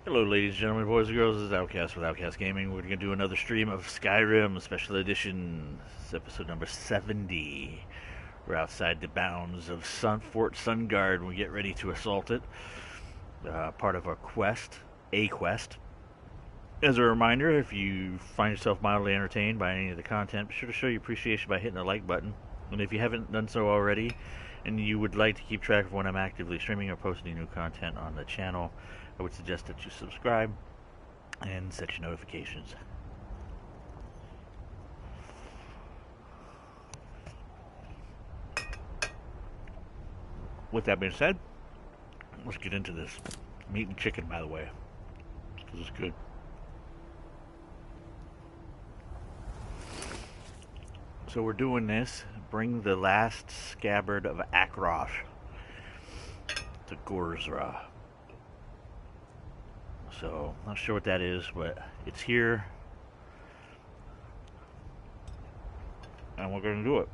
Hello, ladies and gentlemen, boys and girls. This is Outcast with Outcast Gaming. We're going to do another stream of Skyrim Special Edition. This is episode number 70. We're outside the bounds of Fort Sungard and we get ready to assault it. Part of our quest, a quest. As a reminder, if you find yourself mildly entertained by any of the content, be sure to show your appreciation by hitting the like button. And if you haven't done so already, and you would like to keep track of when I'm actively streaming or posting new content on the channel, I would suggest that you subscribe and set your notifications. With that being said, let's get into this. I'm eating chicken, by the way. This is good. So we're doing this. Bring the last scabbard of Akrosh to Gorzra. So, not sure what that is, but it's here. And we're going to do it.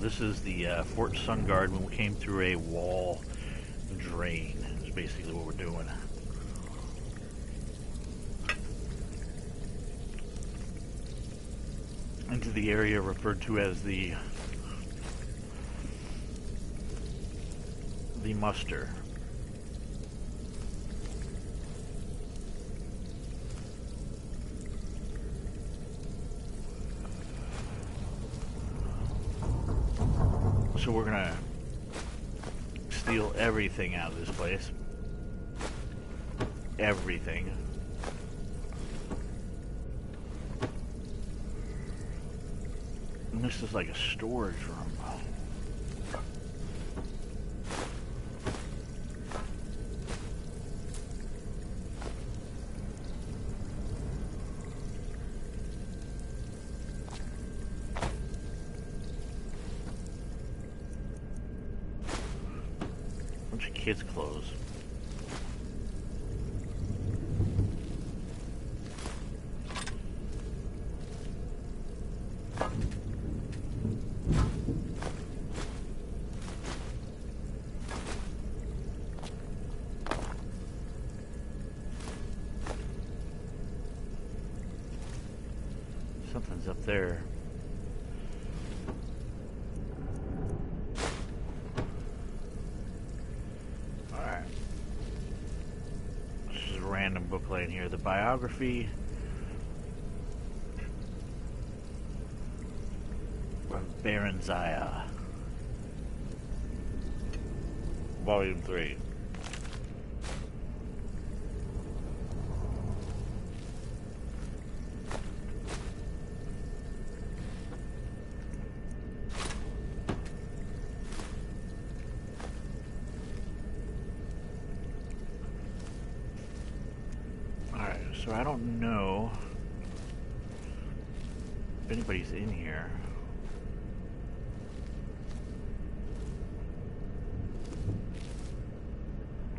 This is the Fort Sungard when we came through a wall drain. Is basically what we're doing. Into the area referred to as the muster. So we're gonna steal everything out of this place. Everything. And this is like a storage room. Kids' clothes. Something's up there. Random booklet in here. The biography of Baron Zaya, Volume 3. So I don't know if anybody's in here.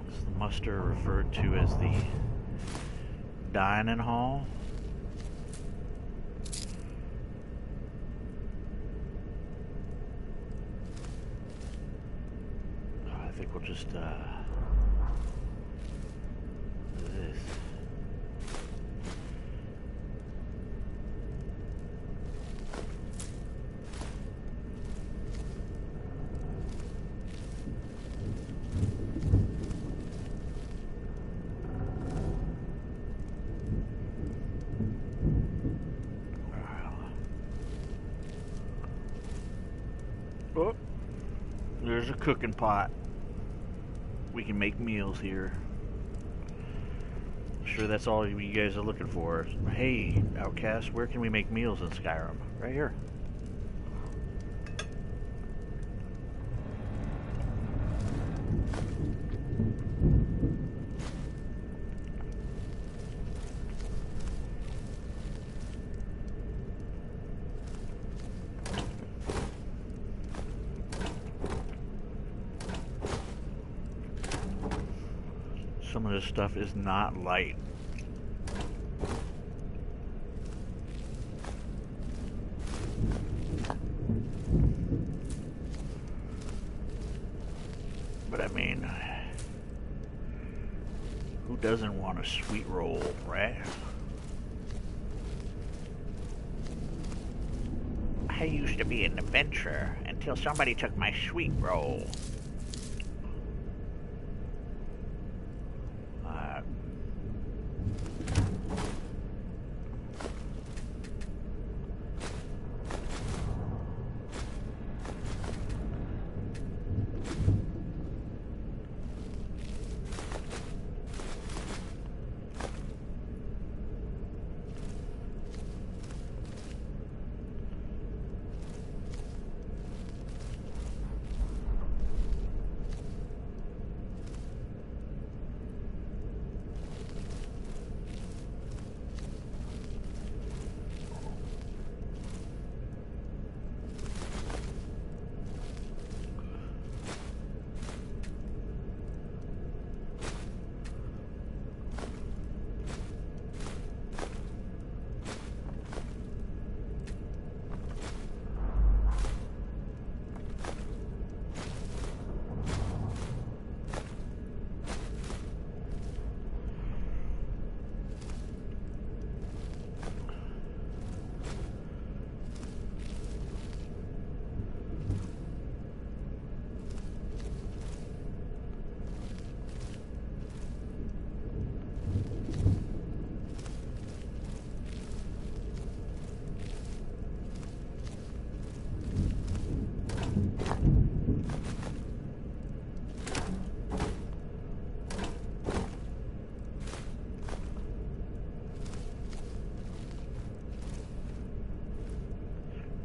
This is the muster referred to as the dining hall. I think we'll just this. Oh, there's a cooking pot. We can make meals here. I'm sure that's all you guys are looking for. Hey, Outcast, where can we make meals in Skyrim? Right here. Some of this stuff is not light. But I mean, who doesn't want a sweet roll, right? I used to be an adventurer until somebody took my sweet roll.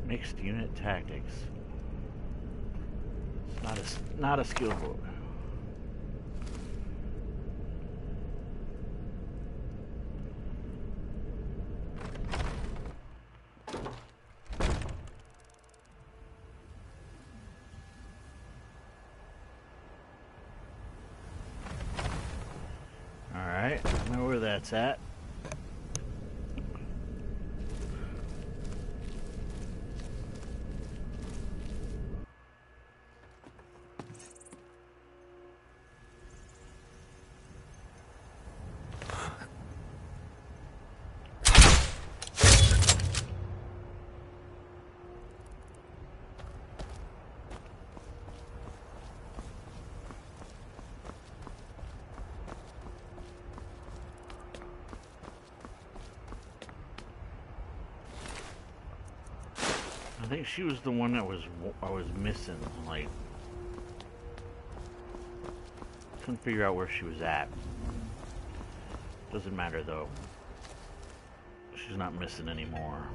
Mixed unit tactics. It's not a skill book. All right, I know where that's at. I think she was the one that I was missing. Like, couldn't figure out where she was at. Doesn't matter though. She's not missing anymore.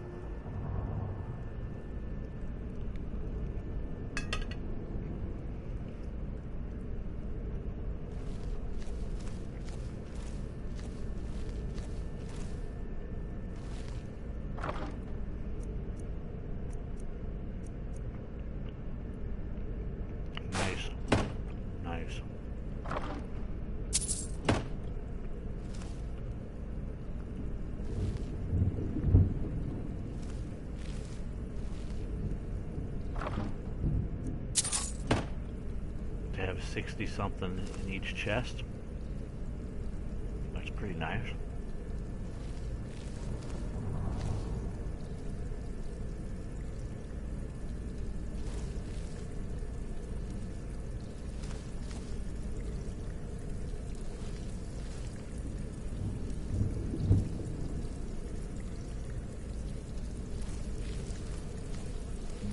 To have 60 something in each chest. That's pretty nice.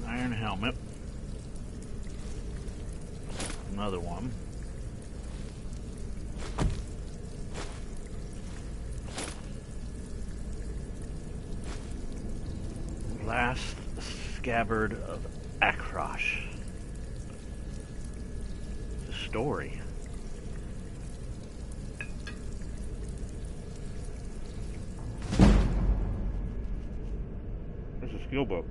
Iron helmet. Another one. Last scabbard of Akrosh. The story. There's a skill book.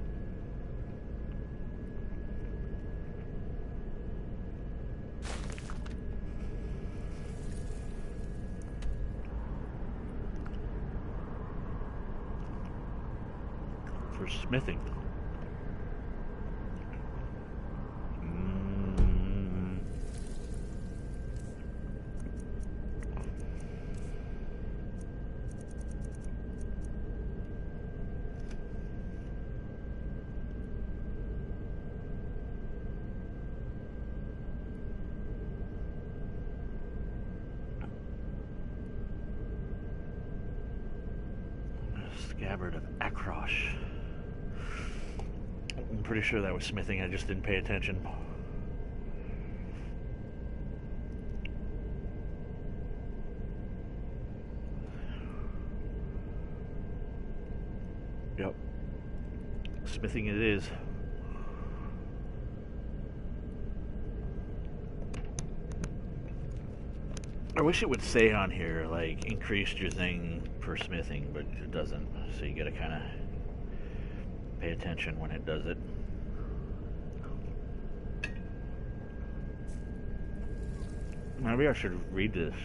for smithing. Scabbard of Akrosh. I'm pretty sure that was smithing, I just didn't pay attention. Yep. Smithing it is. I wish it would say on here, like, increased your thing for smithing, but it doesn't. So you gotta kind of pay attention when it does it. Maybe I should read this.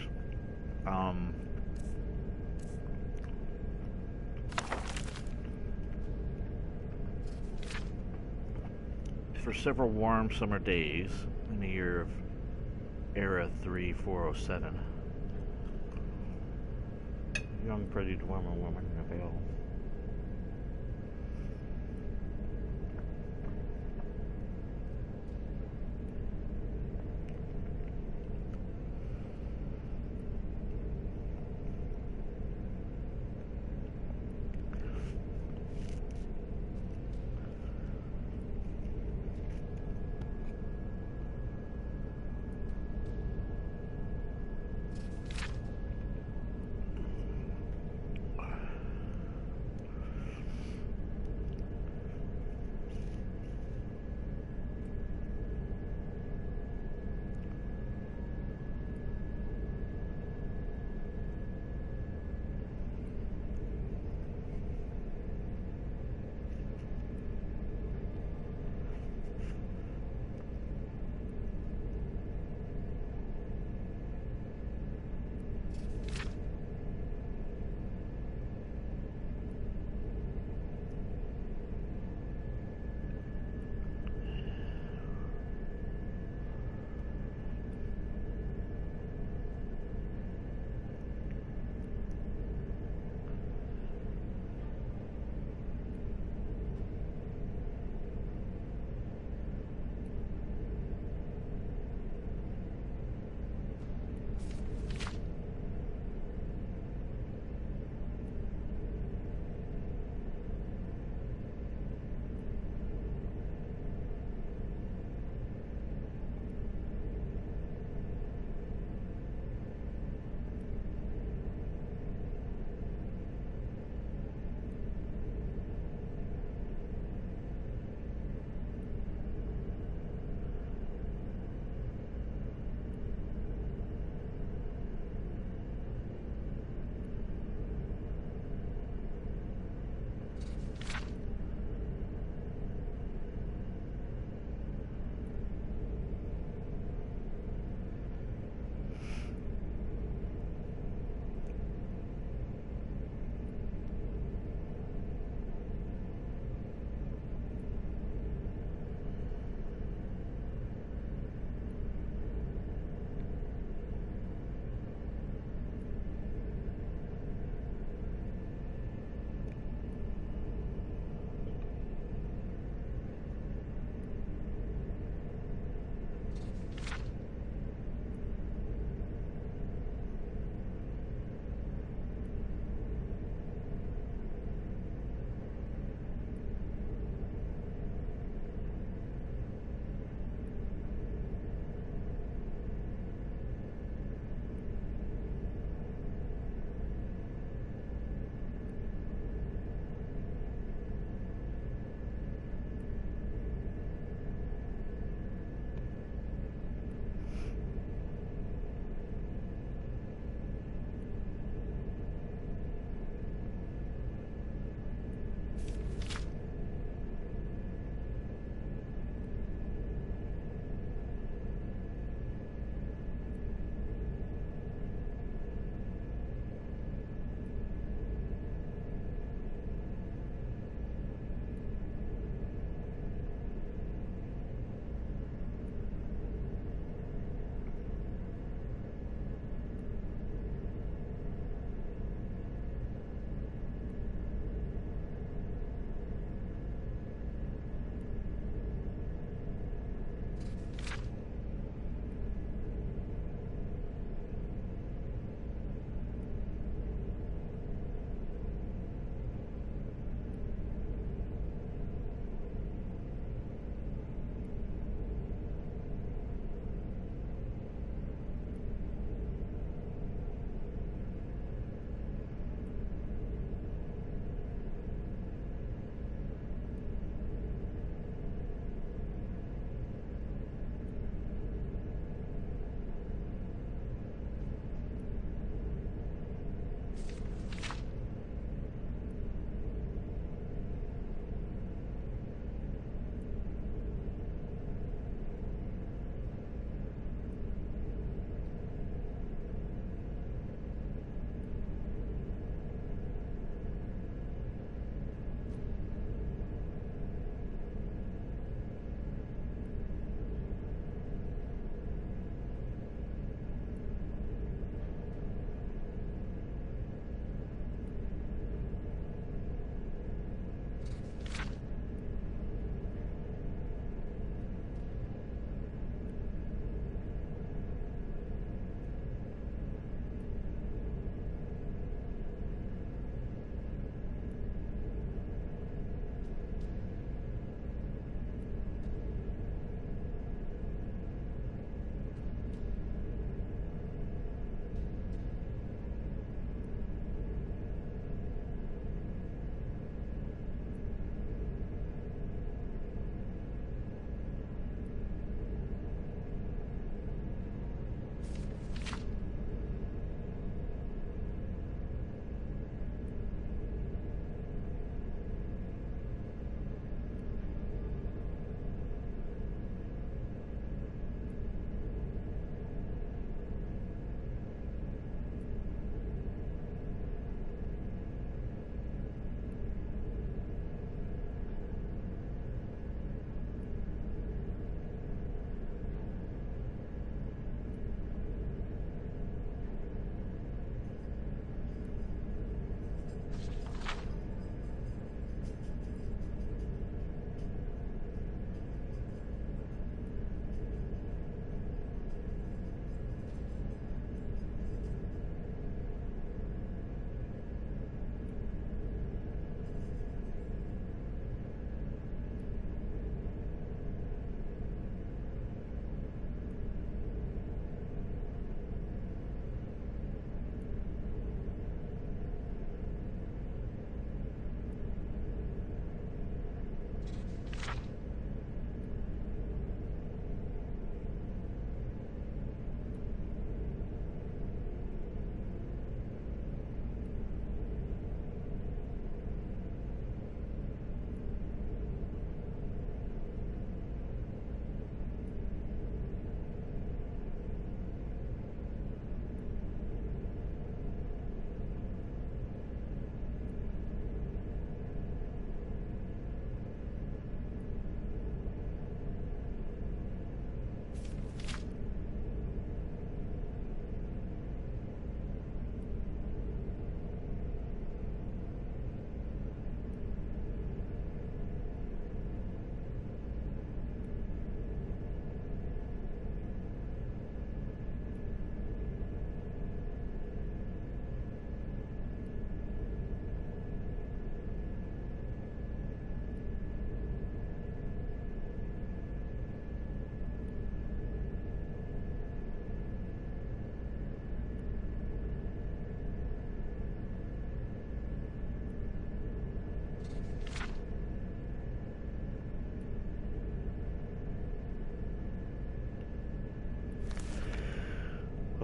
For several warm summer days in the year of Era 3407, young pretty dwemer woman available.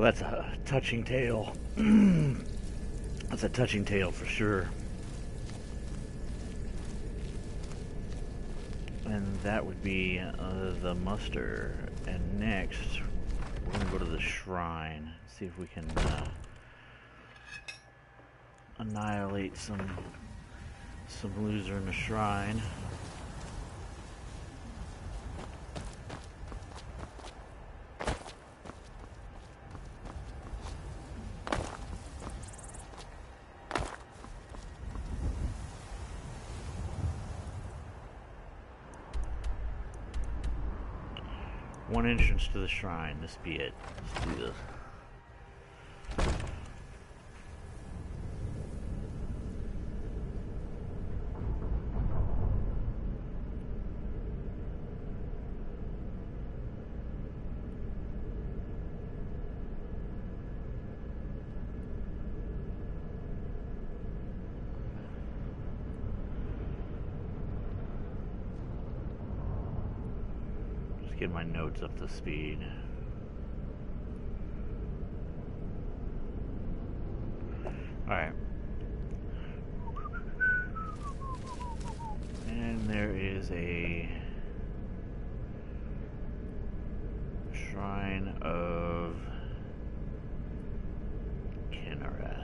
that's a touching tale. That's a touching tale for sure. And that would be the muster. And next, we're going to go to the shrine. See if we can annihilate some loser in the shrine. One entrance to the shrine. This be it. Let's do this. Get my notes up to speed. Alright. And there is a shrine of Kinnereth.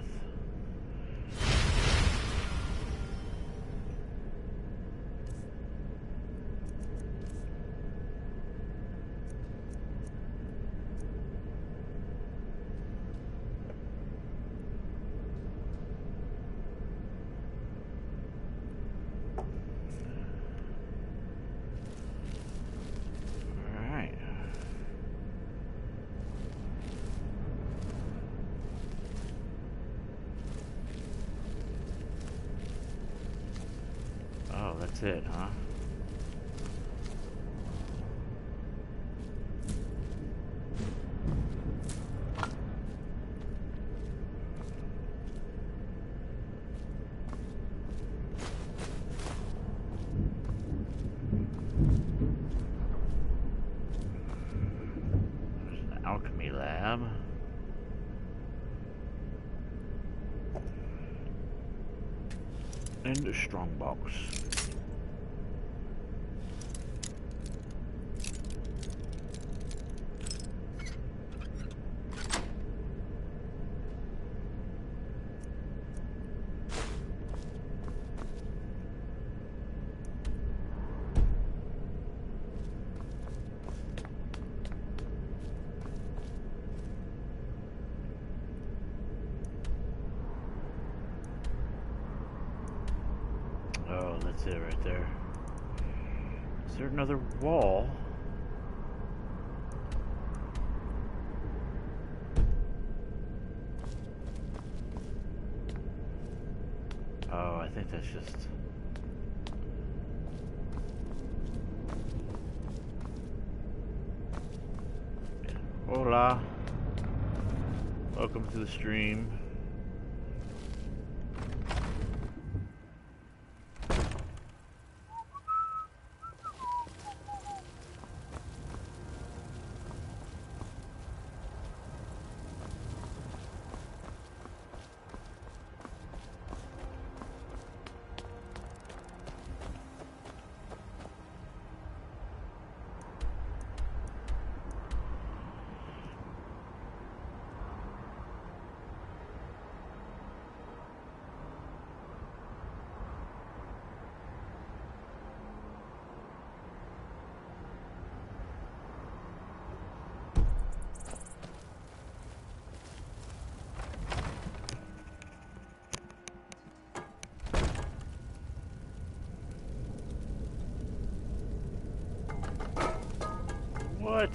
Oh, that's it, huh? There's an alchemy lab. And a strongbox. Oh, that's it right there. Is there another wall? Oh, I think that's just... Hola. Welcome to the stream. What?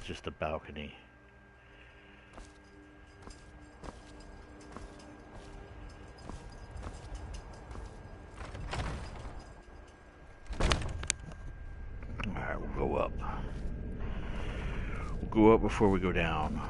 just a balcony. Alright, we'll go up. We'll go up before we go down.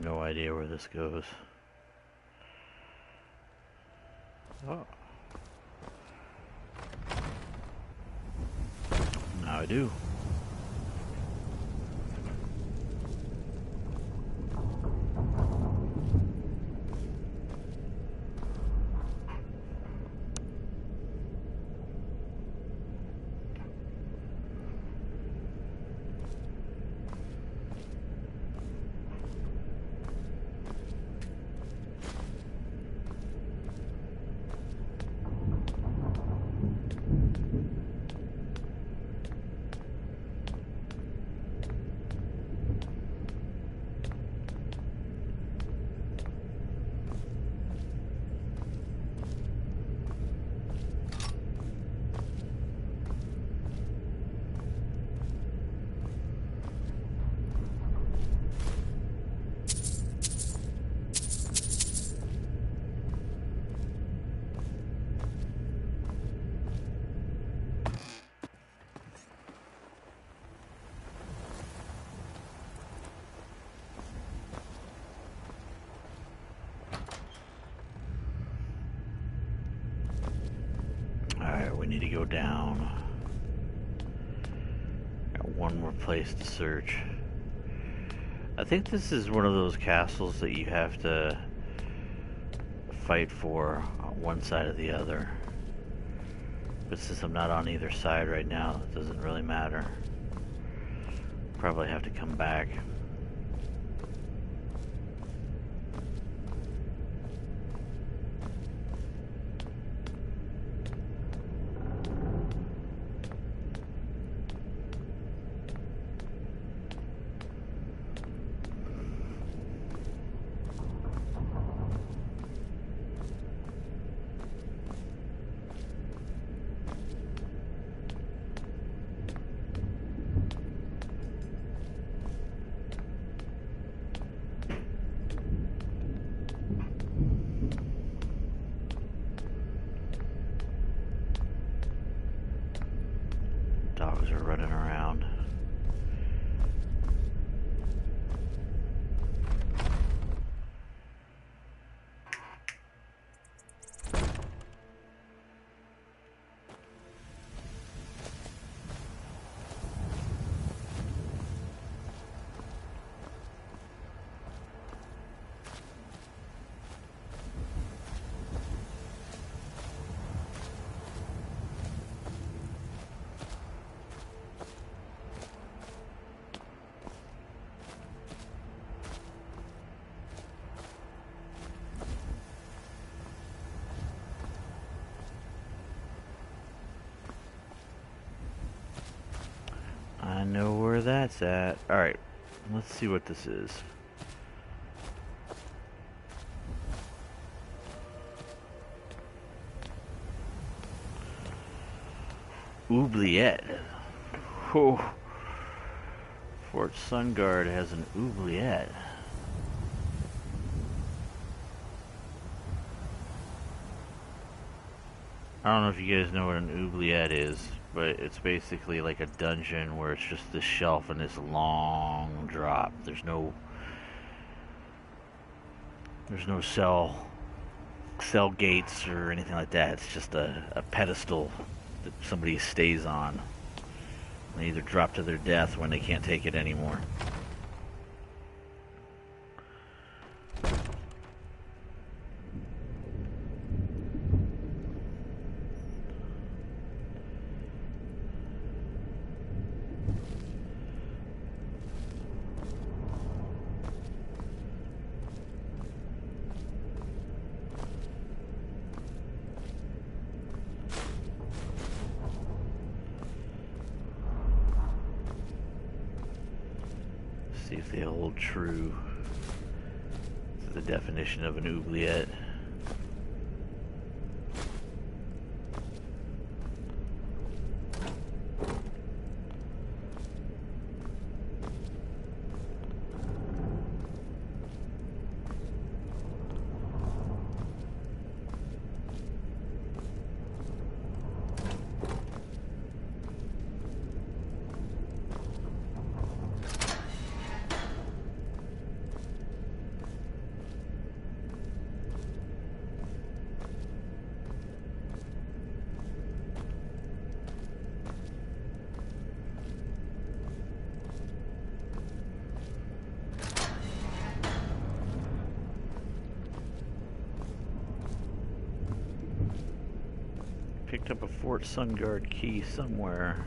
No idea where this goes. Oh. Now I do. Alright, we need to go down. Got one more place to search. I think this is one of those castles that you have to fight for on one side or the other. But since I'm not on either side right now, it doesn't really matter. Probably have to come back. know where that's at. Alright, let's see what this is. Oubliette. Oh. Fort Sungard has an oubliette. I don't know if you guys know what an oubliette is, but it's basically like a dungeon where it's just this shelf and this long drop. There's no cell gates or anything like that. It's just a pedestal that somebody stays on. They either drop to their death when they can't take it anymore. See if they hold true to the definition of an oubliette. Picked up a Fort Sungard key somewhere.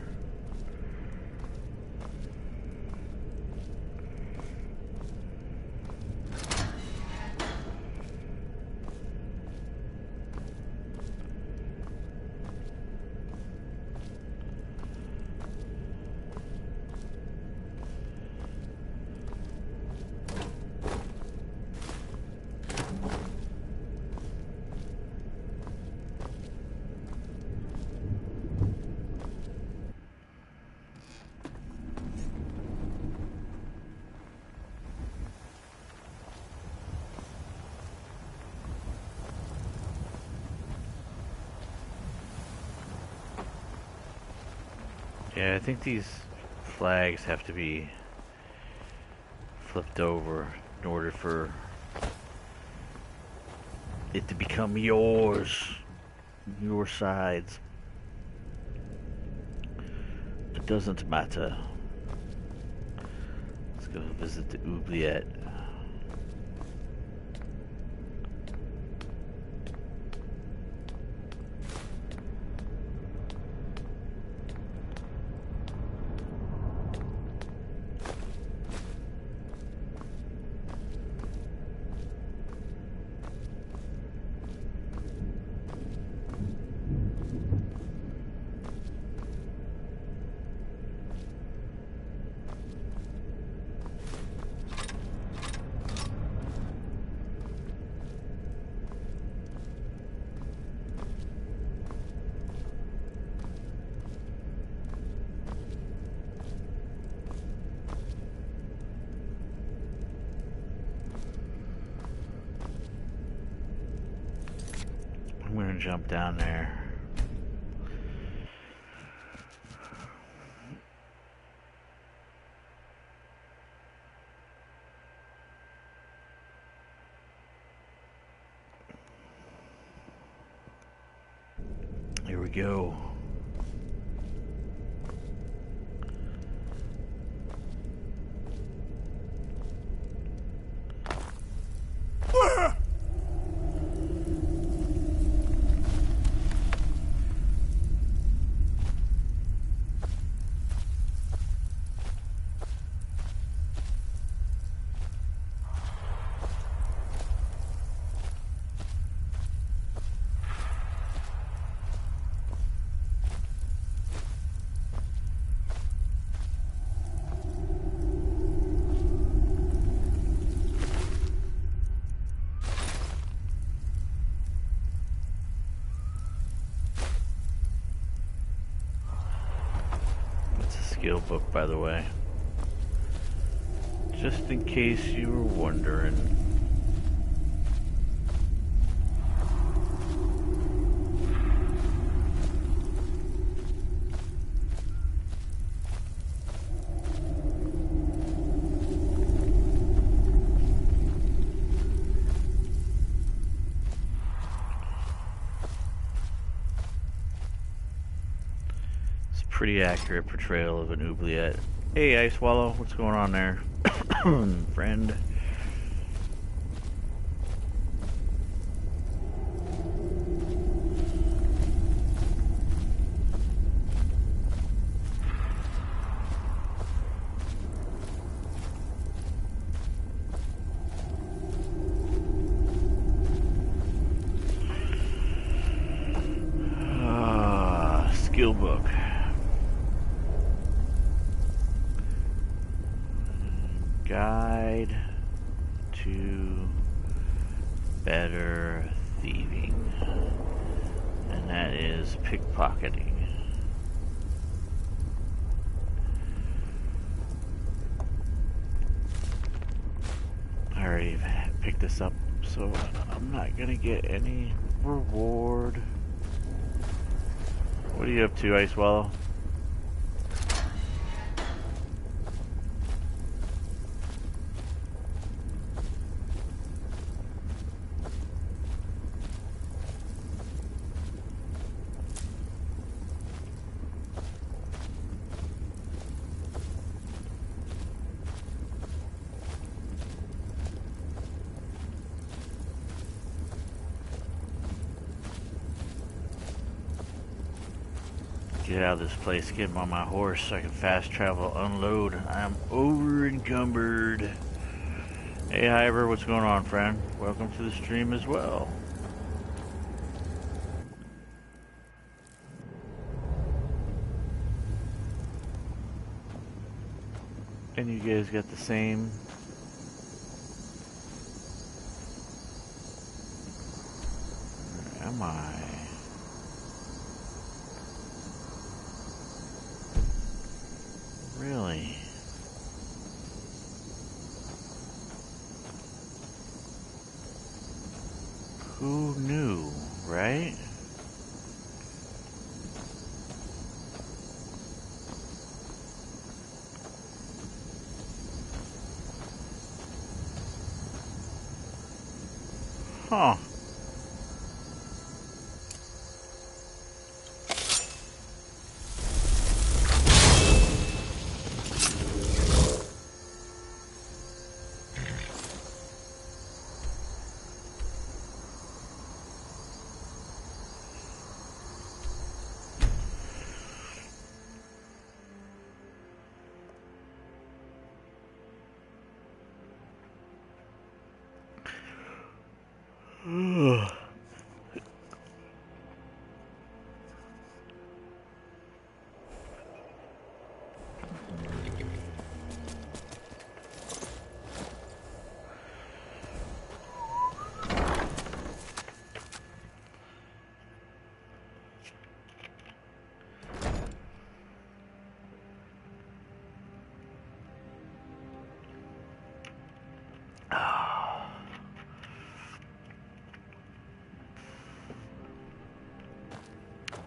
Yeah, I think these flags have to be flipped over in order for it to become yours, your sides. It doesn't matter. Let's go visit the oubliette. I'm gonna jump down there. Here we go. skill book, by the way. Just in case you were wondering. Pretty accurate portrayal of an oubliette. Hey, Ice Swallow, what's going on there, friend? Skill book. Guide to better thieving, and that is pickpocketing. I already picked this up, so I'm not gonna get any reward. What are you up to, Ice Swallow? Get out of this place, get him on my horse so I can fast travel, unload. I'm over encumbered. Hey, Hiver, what's going on, friend? Welcome to the stream as well. And you guys got the same. Where am I? Really? Who knew, right? Huh.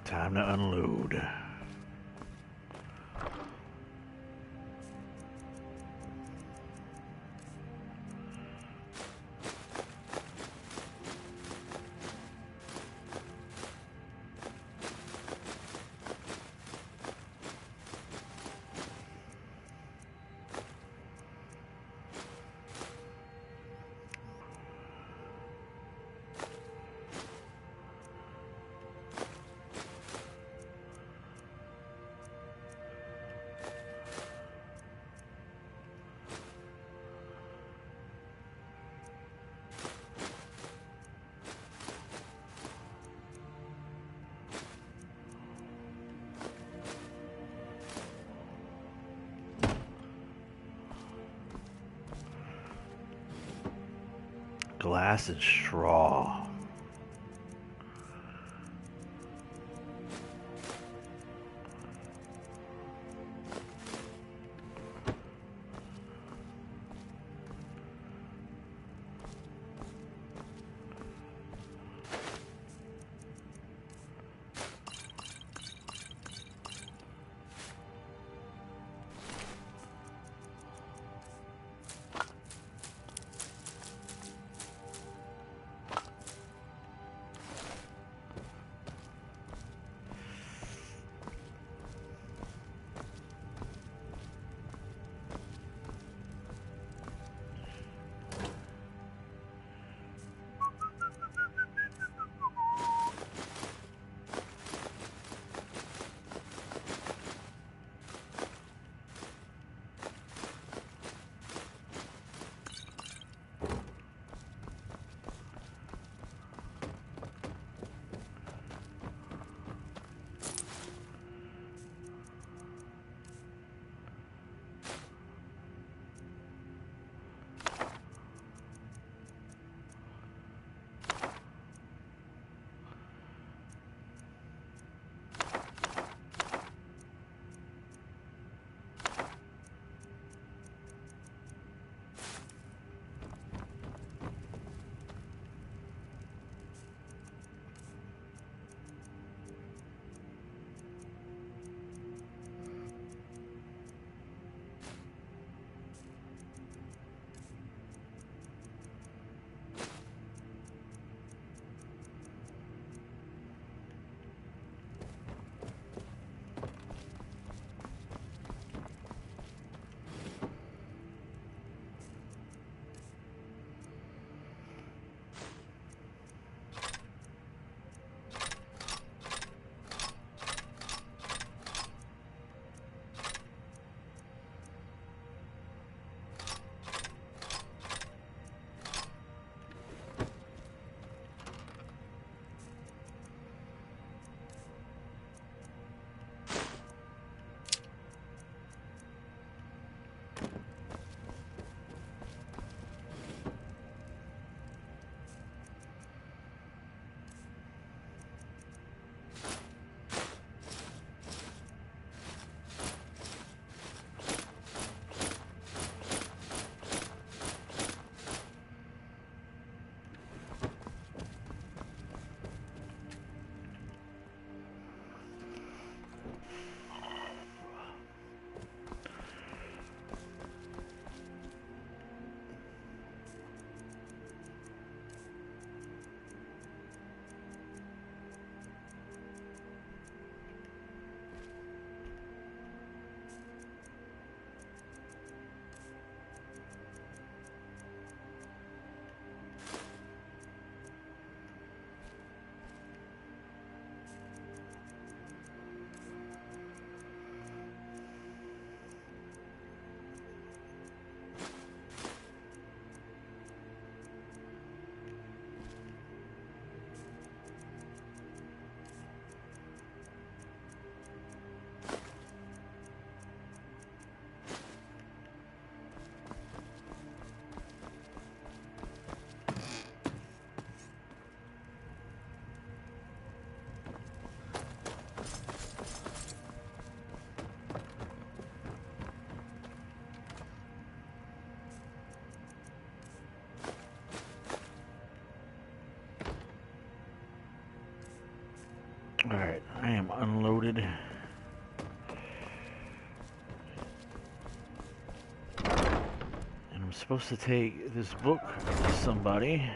Time to unload. Glass and straw. Alright, I am unloaded. And I'm supposed to take this book to somebody.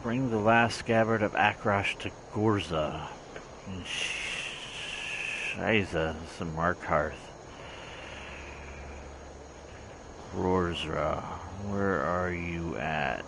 Bring the last scabbard of Akrosh to Gorza. Shiza, some Markarth. Rorzra, where are you at?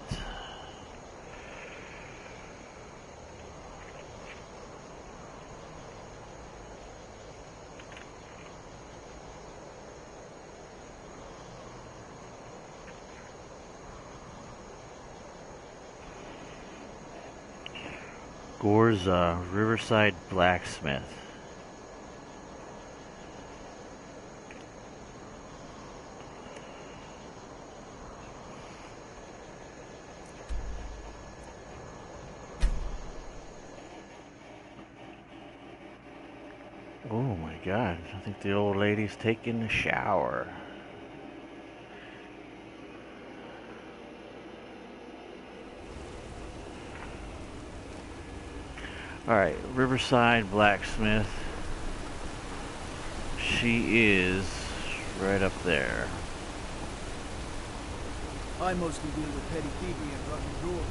Gorza, Riverside Blacksmith. Oh my god, I think the old lady's taking a shower. Alright, Riverside Blacksmith. She is right up there. I mostly deal with petty thievery and rotten drawers.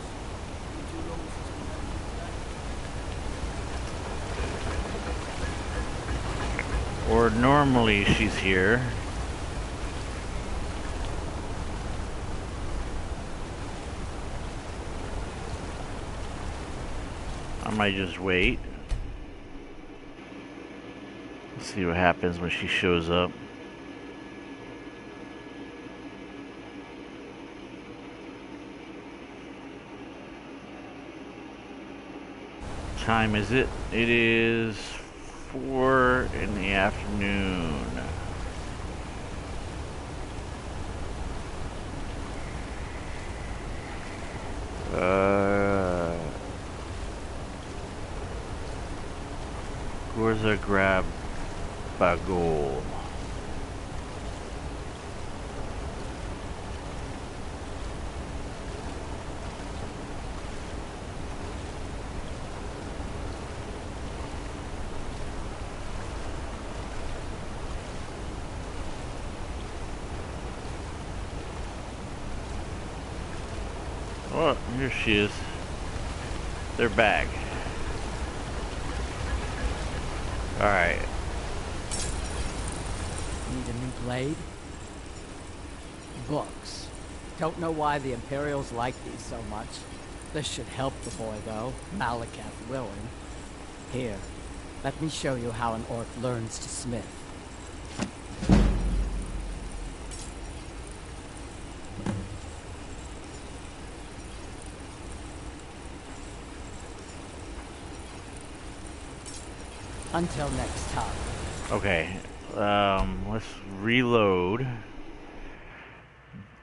Or normally she's here. I might just wait. Let's see what happens when she shows up. What time is it? It is 4 in the afternoon. Gorza grab Bagol. Oh, here she is. They're back. Alright. Need a new blade? Books. Don't know why the Imperials like these so much. This should help the boy, though, Malakath willing. Here, let me show you how an orc learns to smith. Until next time. Okay, let's reload.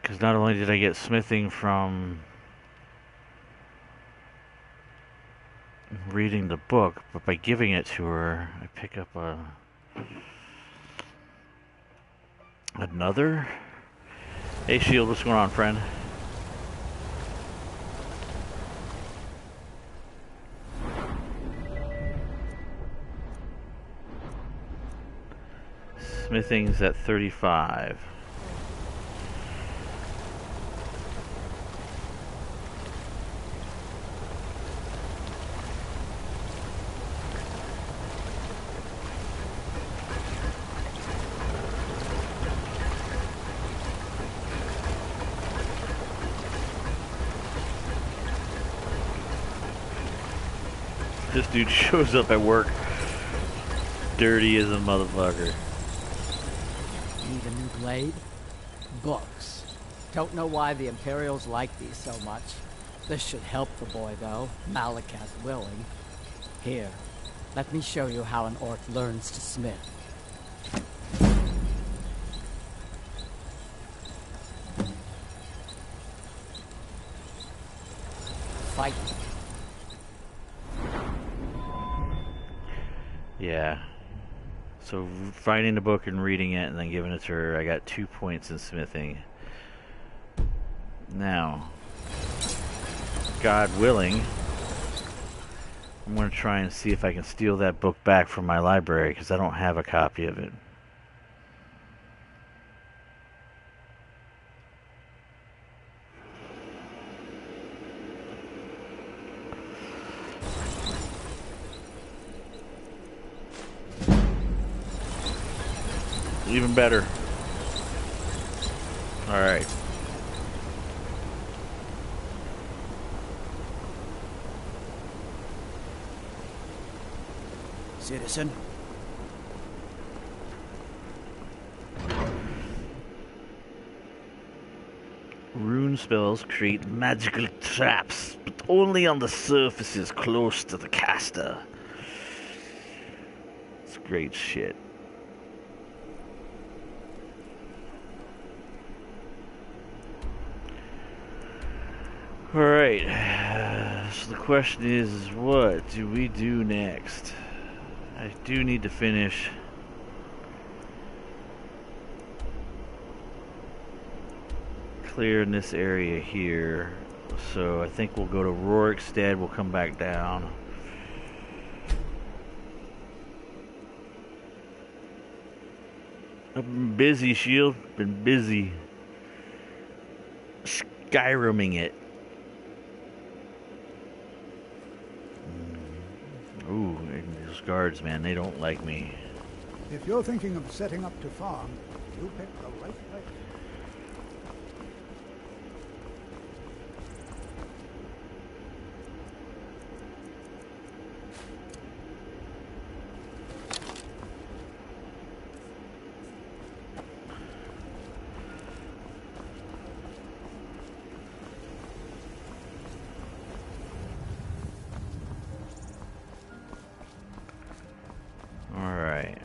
Because not only did I get smithing from reading the book, but by giving it to her, I pick up another. Hey Shield, what's going on, friend? Smithing's at 35. This dude shows up at work dirty as a motherfucker. Need a new blade? Books. Don't know why the Imperials like these so much. This should help the boy, though, Malakath willing. Here, let me show you how an orc learns to smith. Fight. Yeah. So finding the book and reading it and then giving it to her, I got 2 points in smithing. Now, God willing, I'm going to try and see if I can steal that book back from my library, because I don't have a copy of it. Even better. Alright. Citizen? Rune spells create magical traps, but only on the surfaces close to the caster. It's great shit. Alright, so the question is, what do we do next? I do need to finish clearing this area here, so I think we'll go to Rorikstead, we'll come back down. I've been busy, Shield, been busy Skyriming it. Ooh, those guards, man, they don't like me. If you're thinking of setting up to farm, you picked the right place. Alright.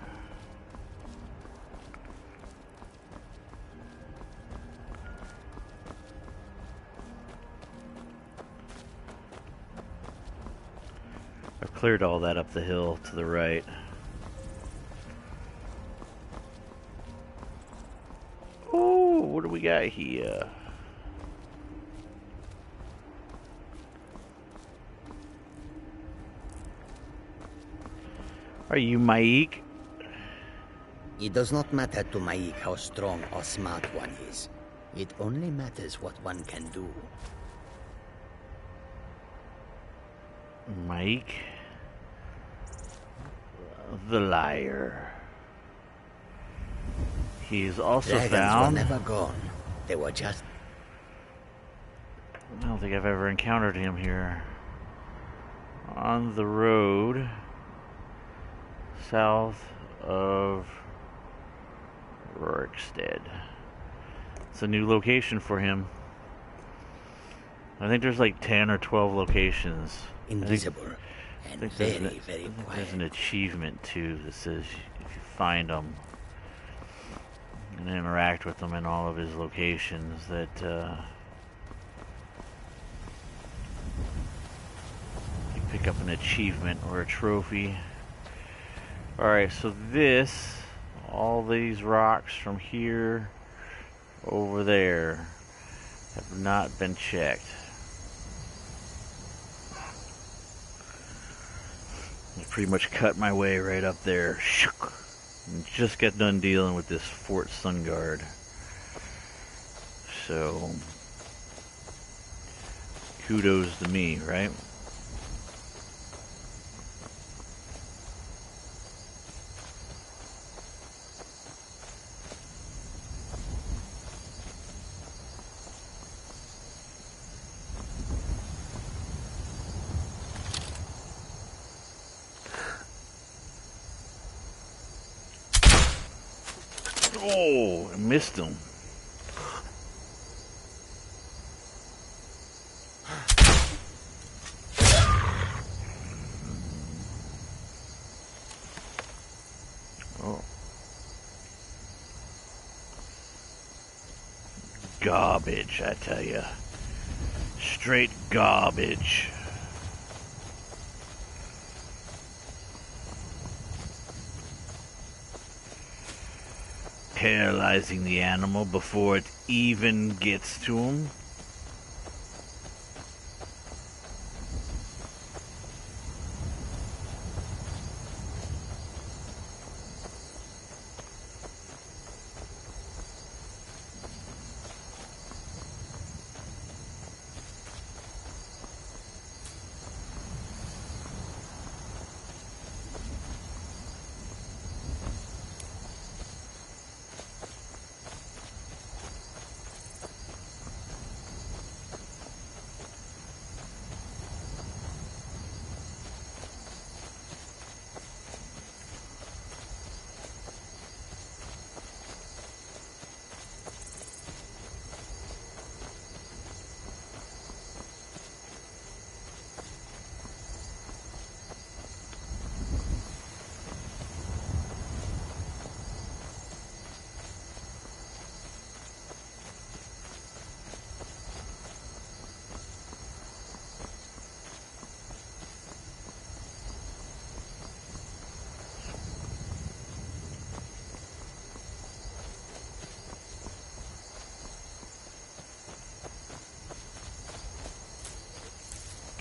I've cleared all that up the hill to the right. Oh, what do we got here? Are you Maik? It does not matter to Maik how strong or smart one is. It only matters what one can do. Maik? The liar. He is also Dragons found. were never gone. They were just... I don't think I've ever encountered him here. On the road south of Rorikstead. It's a new location for him. I think there's like 10 or 12 locations. invisible and very, very quiet. There's an achievement too that says if you find them and interact with them in all of his locations that you pick up an achievement or a trophy. Alright, so this, all these rocks from here over there have not been checked. I pretty much cut my way right up there. And just got done dealing with this Fort Sunguard. So, kudos to me, right? Oh, I missed him. Oh. Garbage, I tell you. Straight garbage. Paralyzing the animal before it even gets to him.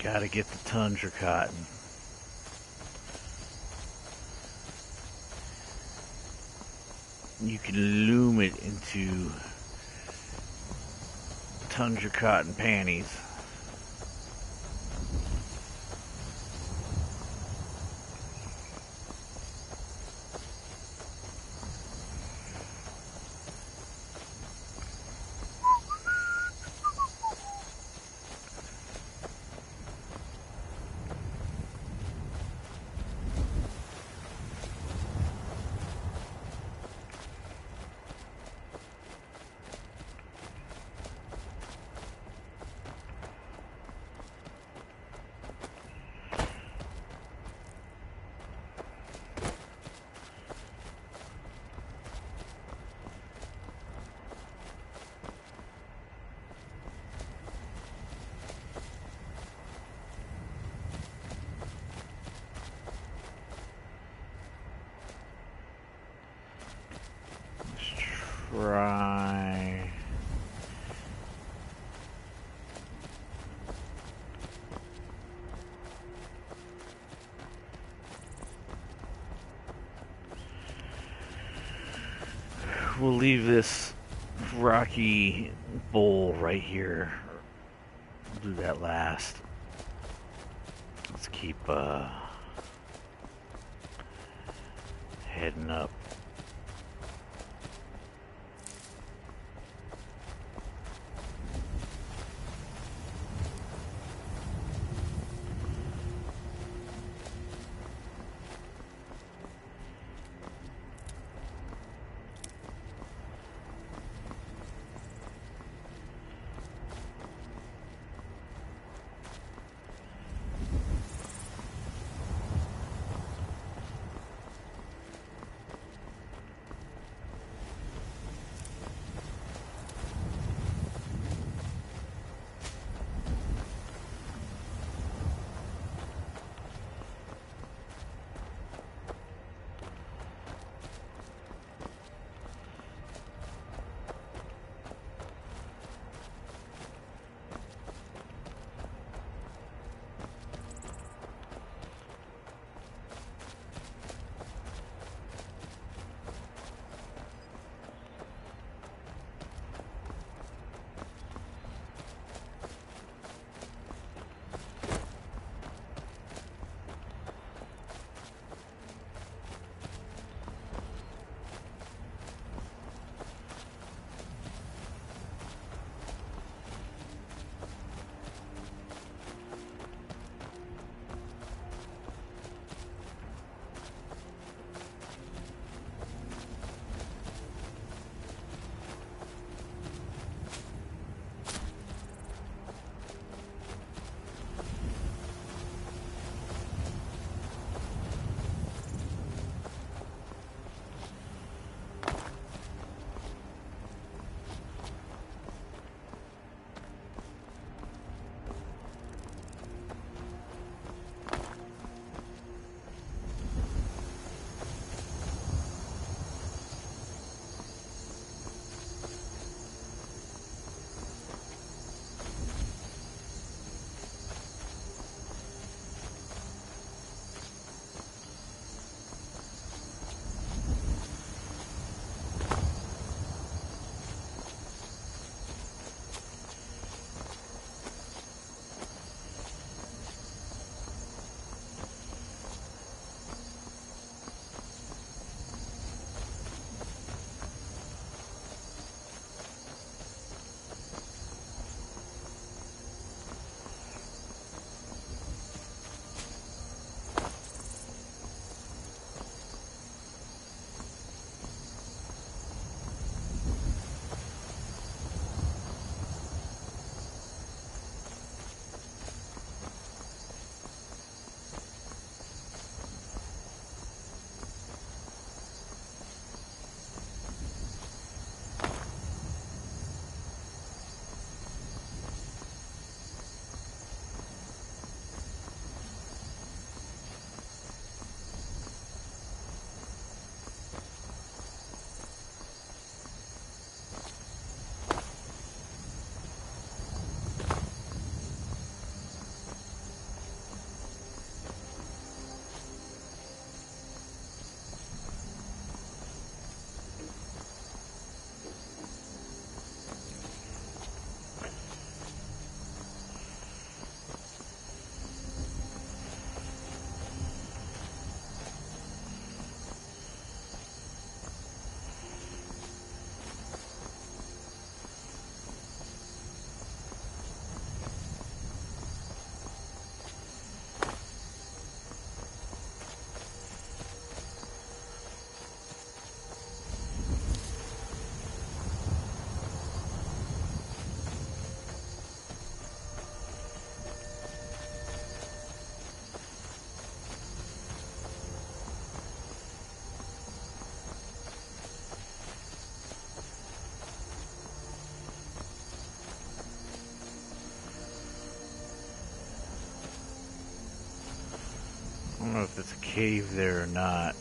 Gotta get the tundra cotton. You can loom it into tundra cotton panties. Try. We'll leave this rocky bowl right here. We'll do that last. Let's keep heading up. cave there or not.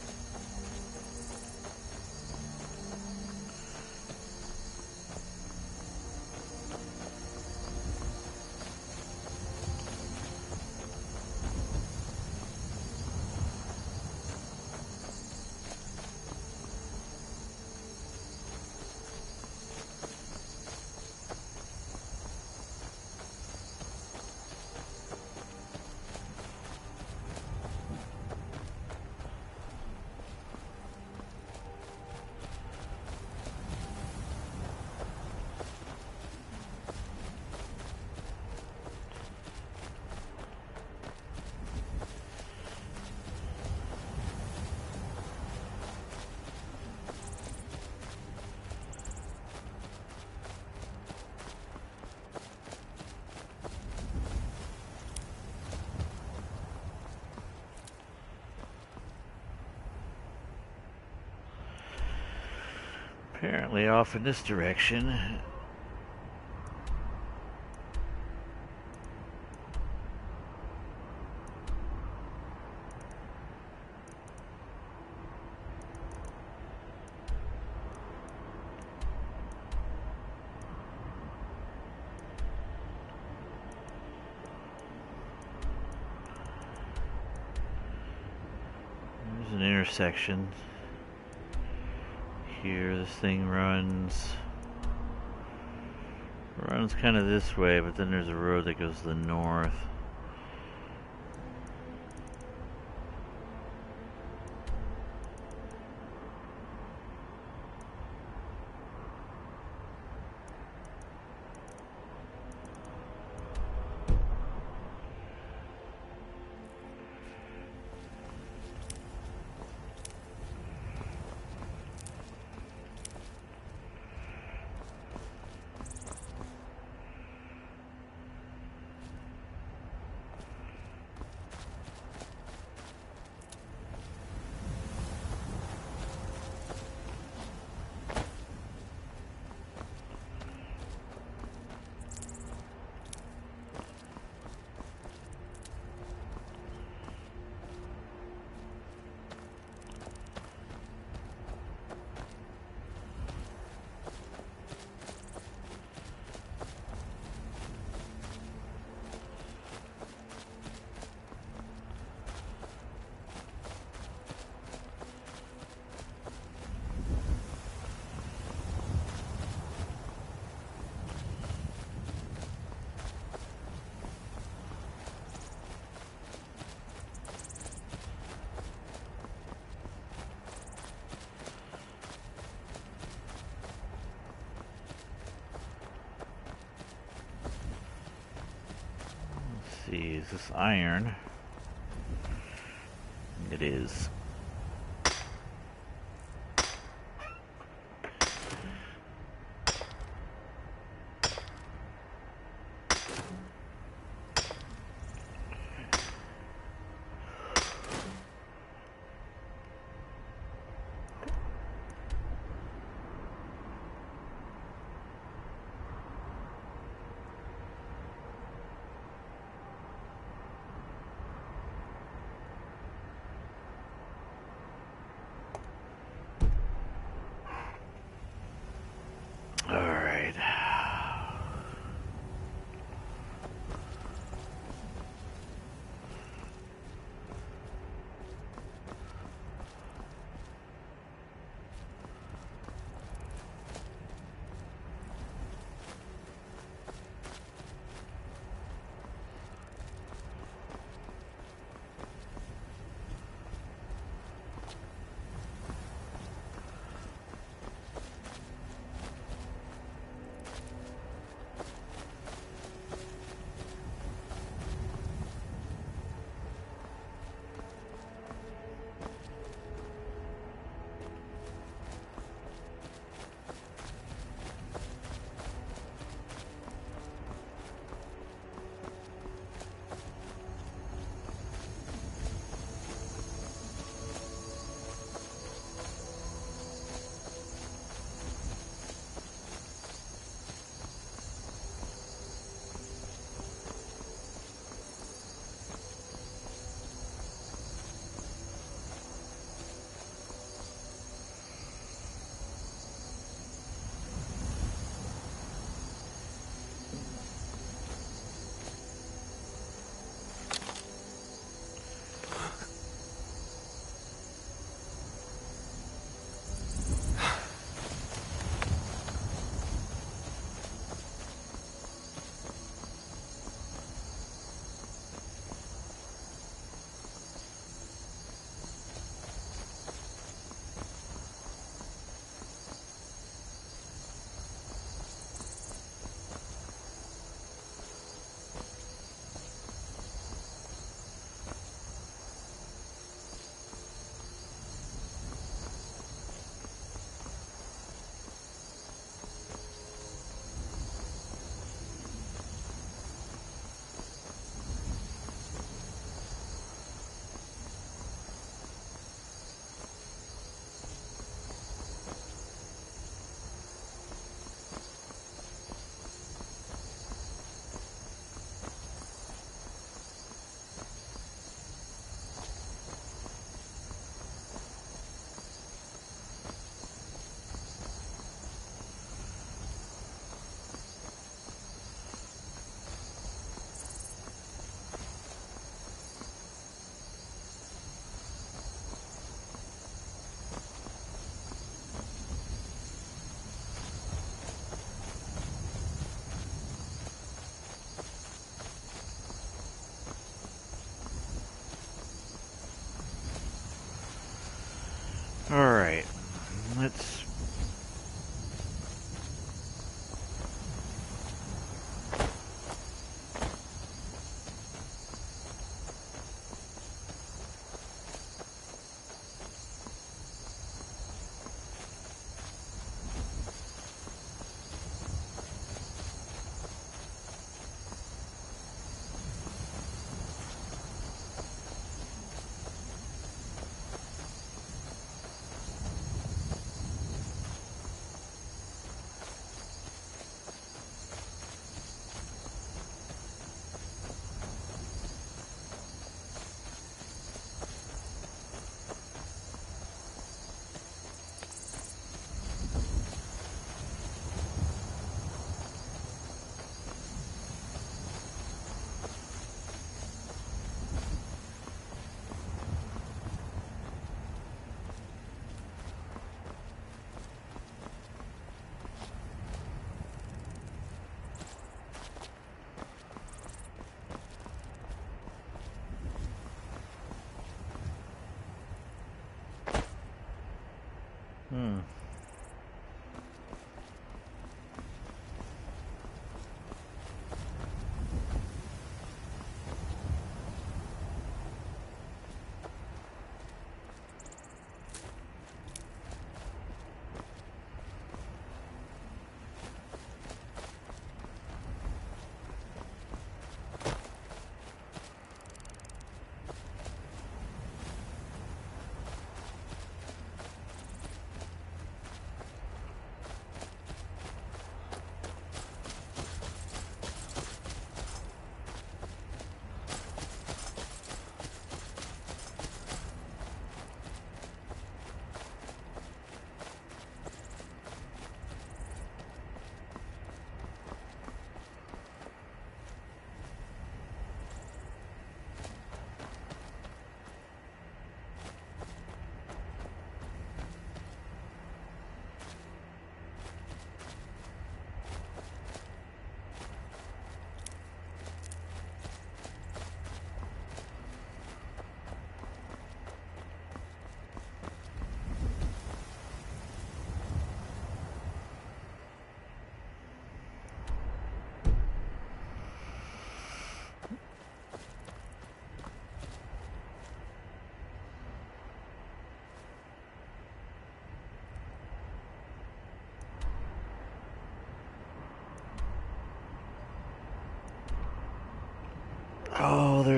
Apparently off in this direction. There's an intersection. Here this thing runs kind of this way, but then there's a road that goes to the north. See, is this iron? It is.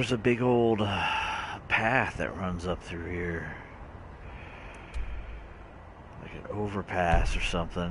there's a big old path that runs up through here. Like an overpass or something.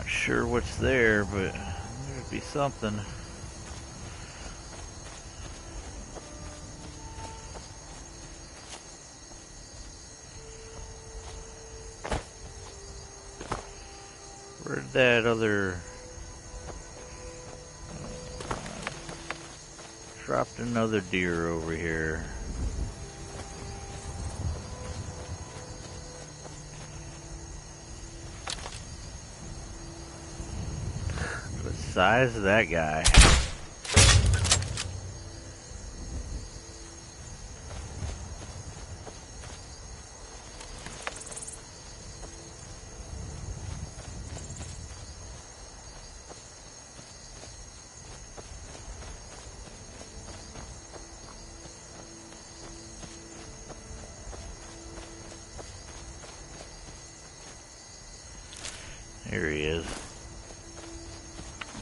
Sure what's there, but there'd be something. Where'd that other dropped another deer over here? Size of that guy. Here he is.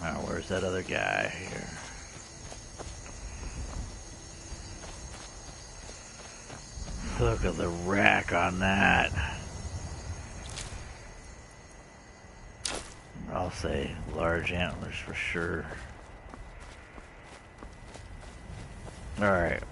Now, where's that other guy here? Look at the rack on that. I'll say large antlers for sure. Alright.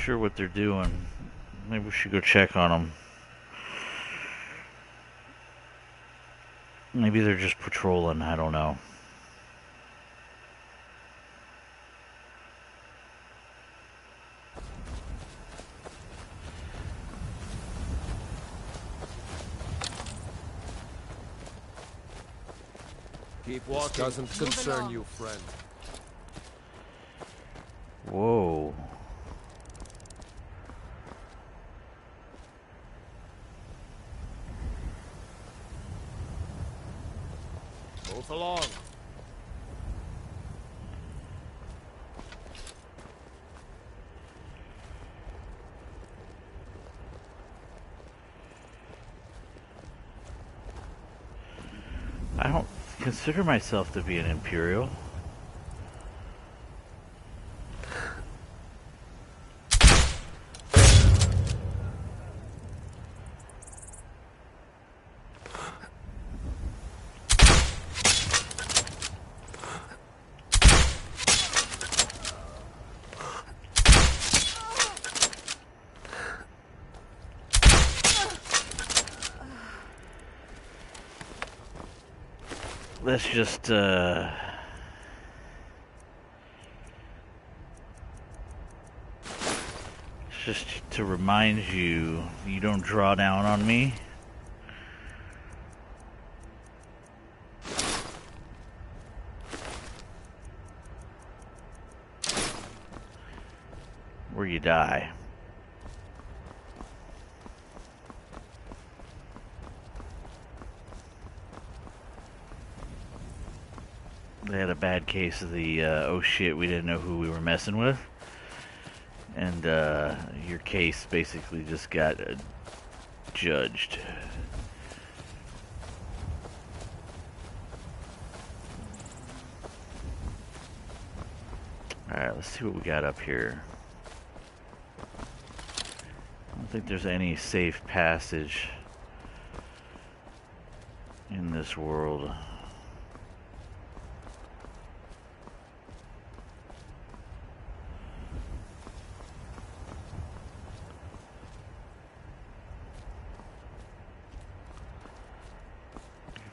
sure what they're doing. Maybe we should go check on them. Maybe they're just patrolling, I don't know. Keep walking. This doesn't concern you, friend. Whoa. Move along. I don't consider myself to be an Imperial. Let's just, just to remind you, you don't draw down on me. Or you die. They had a bad case of the, oh shit, we didn't know who we were messing with. And, your case basically just got judged. Alright, let's see what we got up here. I don't think there's any safe passage in this world.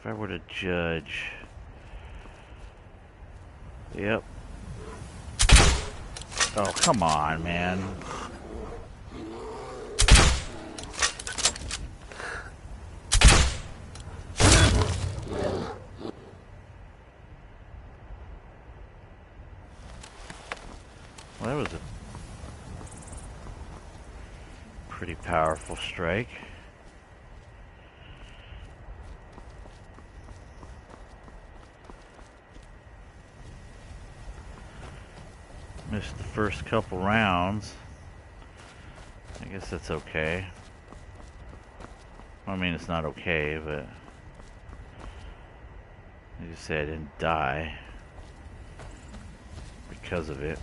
If I were to judge... Yep. Oh, come on, man. Well, that was a pretty powerful strike. Missed the first couple rounds. I guess that's okay. Well, I mean, it's not okay, but I just say I didn't die because of it.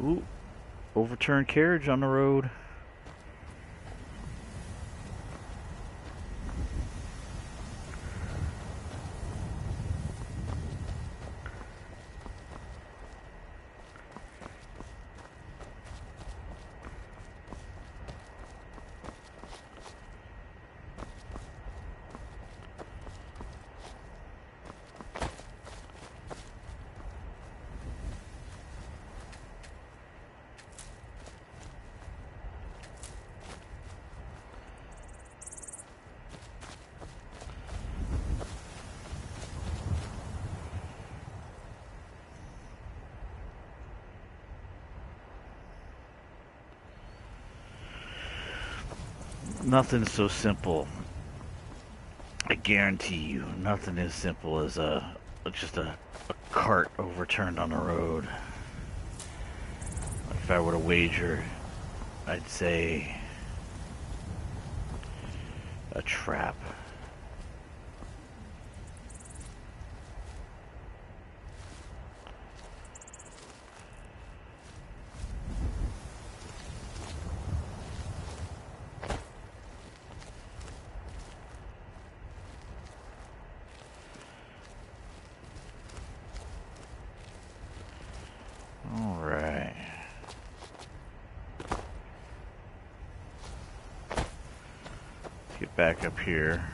Ooh, overturned carriage on the road. Nothing's so simple. I guarantee you, nothing as simple as just a cart overturned on the road. If I were to wager, I'd say a trap. Alright. Get back up here.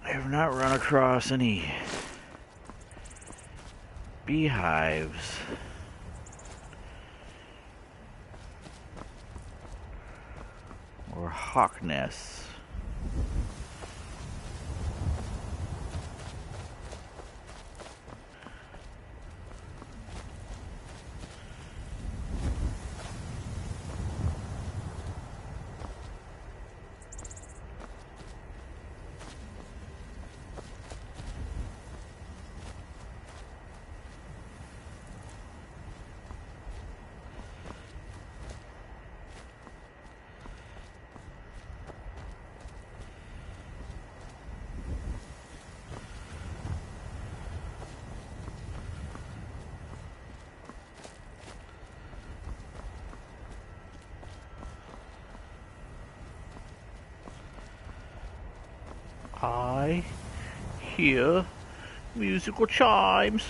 I have not run across any beehives. Or hawk nests. I hear musical chimes.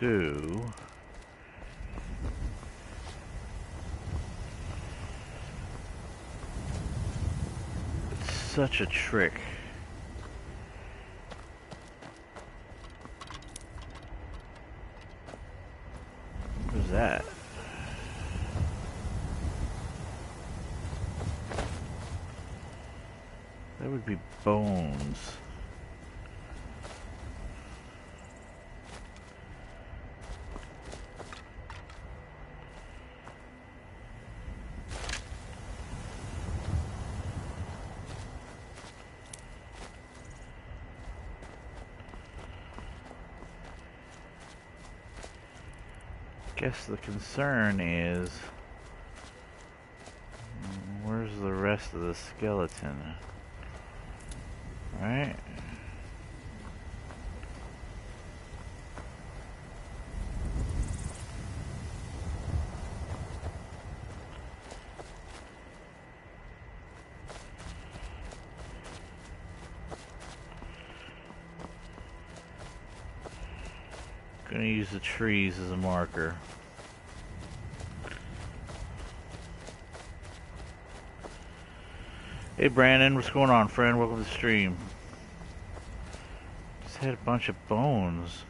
to... It's such a trick. What is that? That would be bones. Guess the concern is, where's the rest of the skeleton? Right? Gonna use the trees as a marker. Hey Brandon, what's going on, friend? Welcome to the stream. Just had a bunch of bones.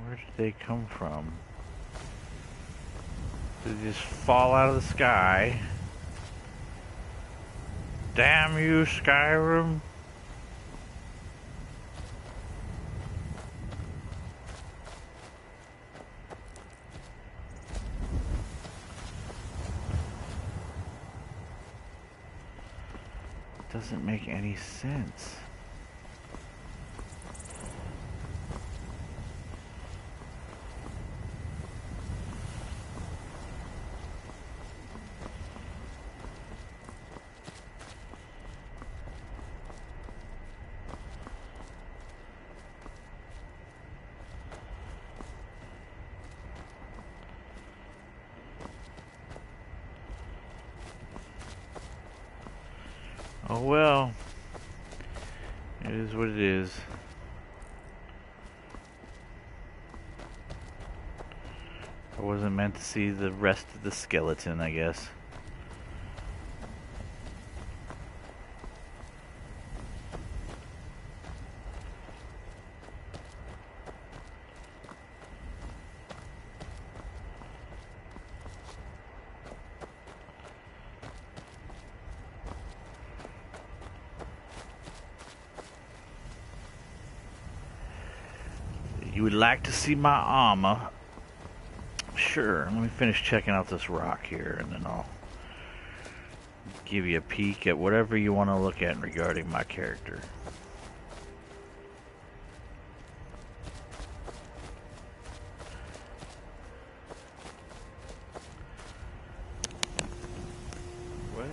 Where did they come from? Did they just fall out of the sky? Damn you, Skyrim! Doesn't make any sense. Oh well, it is what it is. I wasn't meant to see the rest of the skeleton, I guess. You would like to see my armor? Sure, let me finish checking out this rock here and then I'll give you a peek at whatever you want to look at regarding my character. What?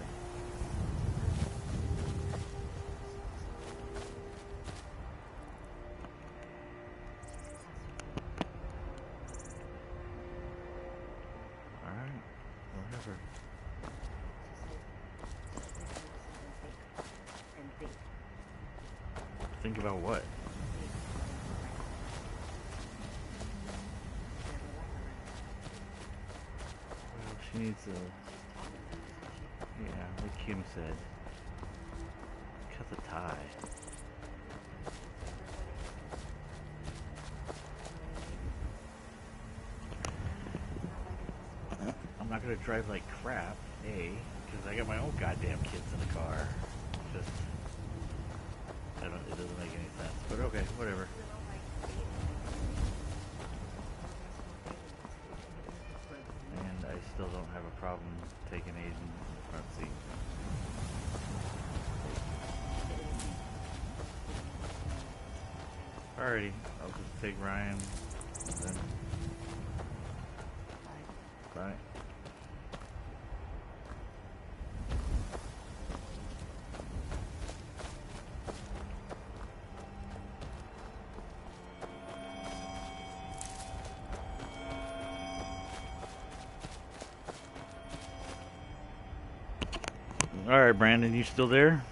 Think about what? Well, she needs a... Yeah, like Kim said. Cut the tie. I'm not gonna drive like crap, A, because I got my own goddamn kids in the car. Just... it doesn't make any sense, but okay, whatever. And I still don't have a problem taking Aiden in the front seat. Alrighty, I'll just take Ryan, and then... Bye. Alright, Brandon, you still there?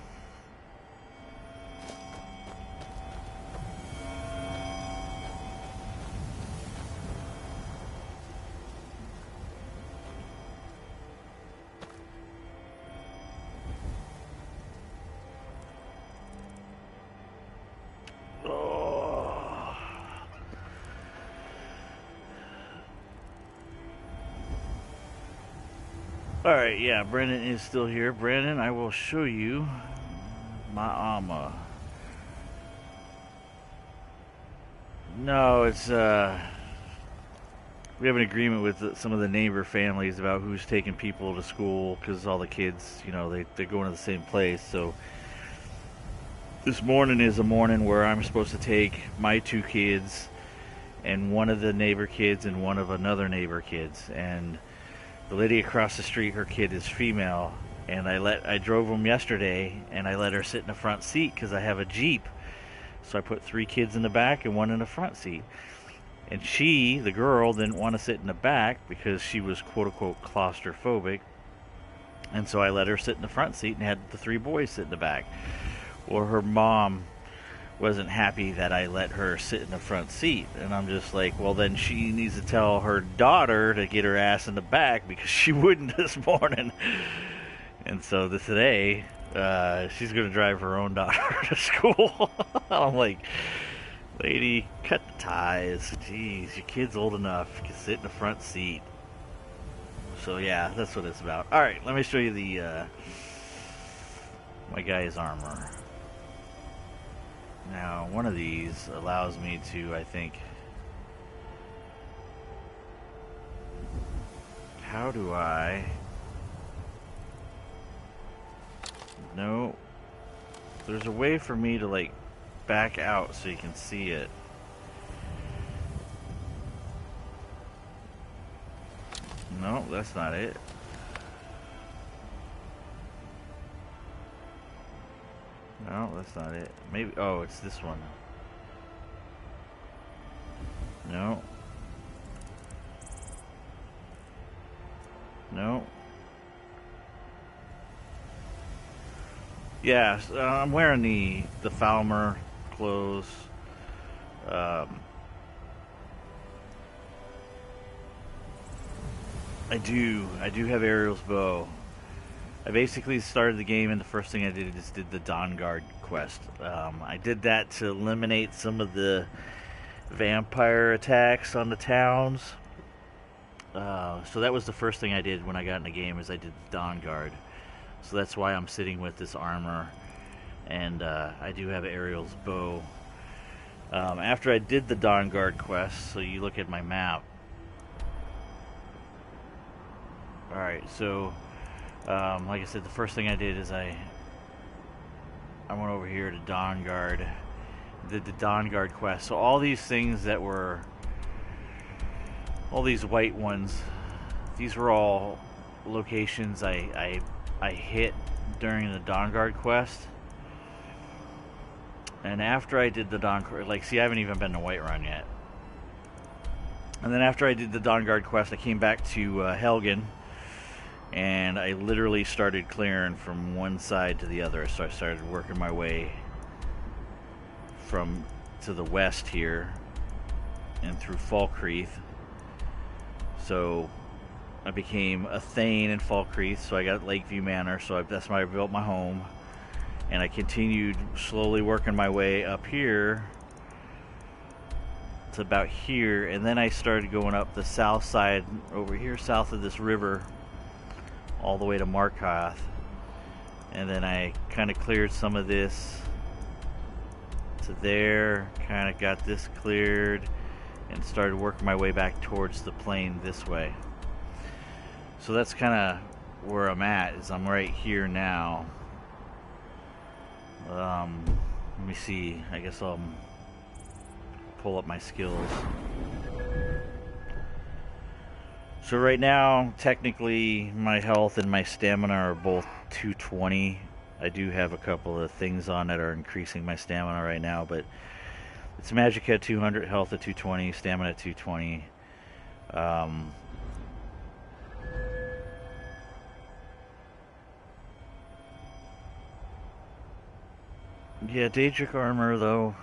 Alright, yeah, Brandon is still here. Brandon, I will show you my armor. No, it's, we have an agreement with some of the neighbor families about who's taking people to school, because all the kids, you know, they're going to the same place. So this morning is a morning where I'm supposed to take my 2 kids and one of the neighbor kids and one of another neighbor kids. And the lady across the street, her kid is female, and I drove them yesterday, and I let her sit in the front seat because I have a Jeep. So I put 3 kids in the back and 1 in the front seat. And she, the girl, didn't want to sit in the back because she was quote-unquote claustrophobic. And so I let her sit in the front seat and had the 3 boys sit in the back. Or her mom wasn't happy that I let her sit in the front seat. And I'm just like, well, then she needs to tell her daughter to get her ass in the back because she wouldn't this morning. And so today, she's going to drive her own daughter to school. I'm like, lady, cut the ties. Jeez, your kid's old enough. You can sit in the front seat. So yeah, that's what it's about. Alright, let me show you the my guy's armor. Now, one of these allows me to, I think... How do I... No. There's a way for me to, like, back out so you can see it. No, that's not it. No, that's not it. Maybe, oh, it's this one. No. No. Yeah, I'm wearing the Falmer clothes. I do have Ariel's bow. I basically started the game, and the first thing I did is did the Dawn Guard quest. I did that to eliminate some of the vampire attacks on the towns. So that was the first thing I did when I got in the game, is I did the Dawn Guard. So that's why I'm sitting with this armor, and I do have Ariel's bow. After I did the Dawn Guard quest, so you look at my map. Alright, so like I said, the first thing I did is I went over here to Dawn Guard, did the Dawn Guard quest. So all these things that were, all these white ones, these were all locations I hit during the Dawn Guard quest. And after I did the Dawn Guard, like, see, I haven't even been to Whiterun yet. And then after I did the Dawn Guard quest, I came back to Helgen. And I literally started clearing from one side to the other. So I started working my way from to the west here and through Falkreath. So I became a Thane in Falkreath, so I got Lakeview Manor, so that's why I built my home. And I continued slowly working my way up here to about here, and then I started going up the south side over here south of this river all the way to Markarth. And then I kind of cleared some of this to there, kind of got this cleared, and started working my way back towards the plain this way. So that's kind of where I'm at, is I'm right here now. Let me see, I guess I'll pull up my skills. So right now, technically, my health and my stamina are both 220. I do have a couple of things on that are increasing my stamina right now, but it's magic at 200, health at 220, stamina at 220. Yeah, Daedric armor, though,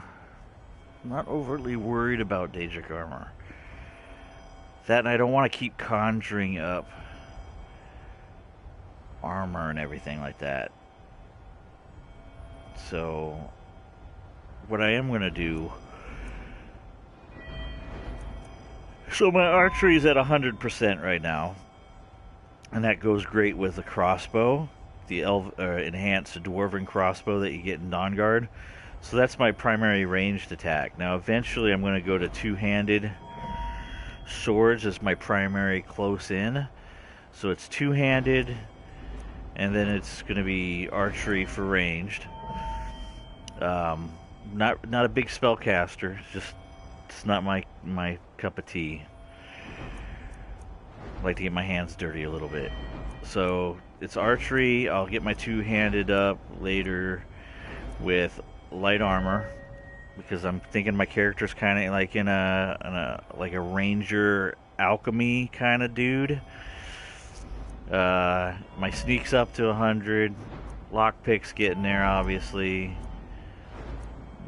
I'm not overly worried about Daedric armor. That, and I don't want to keep conjuring up armor and everything like that. So, what I am going to do... So my archery is at 100% right now. and that goes great with the crossbow, the enhanced dwarven crossbow that you get in Dawnguard. So that's my primary ranged attack. Now eventually I'm going to go to two-handed swords as my primary close in. So it's two-handed, and then it's going to be archery for ranged. Not a big spellcaster, it's not my cup of tea. I like to get my hands dirty a little bit. So it's archery. I'll get my two-handed up later with light armor, because I'm thinking my character's kind of like in a ranger alchemy kind of dude. My sneak's up to 100. Lockpick's getting there, obviously.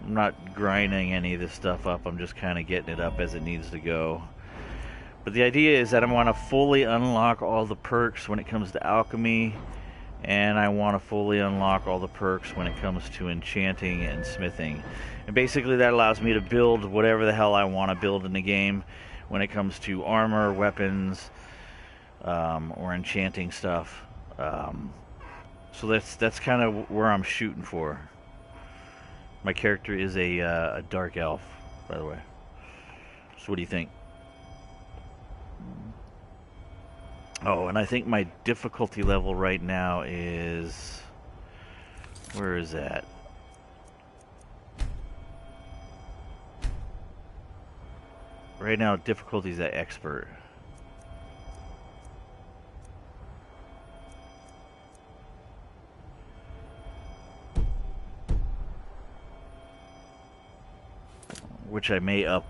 I'm not grinding any of this stuff up. I'm just kind of getting it up as it needs to go. But the idea is that I want to fully unlock all the perks when it comes to alchemy, and I want to fully unlock all the perks when it comes to enchanting and smithing. And basically that allows me to build whatever the hell I want to build in the game when it comes to armor, weapons, or enchanting stuff. So that's kind of where I'm shooting for. My character is a dark elf, by the way. So what do you think? Oh, and I think my difficulty level right now is... Where is that? Right now, difficulty is at expert. Which I may up,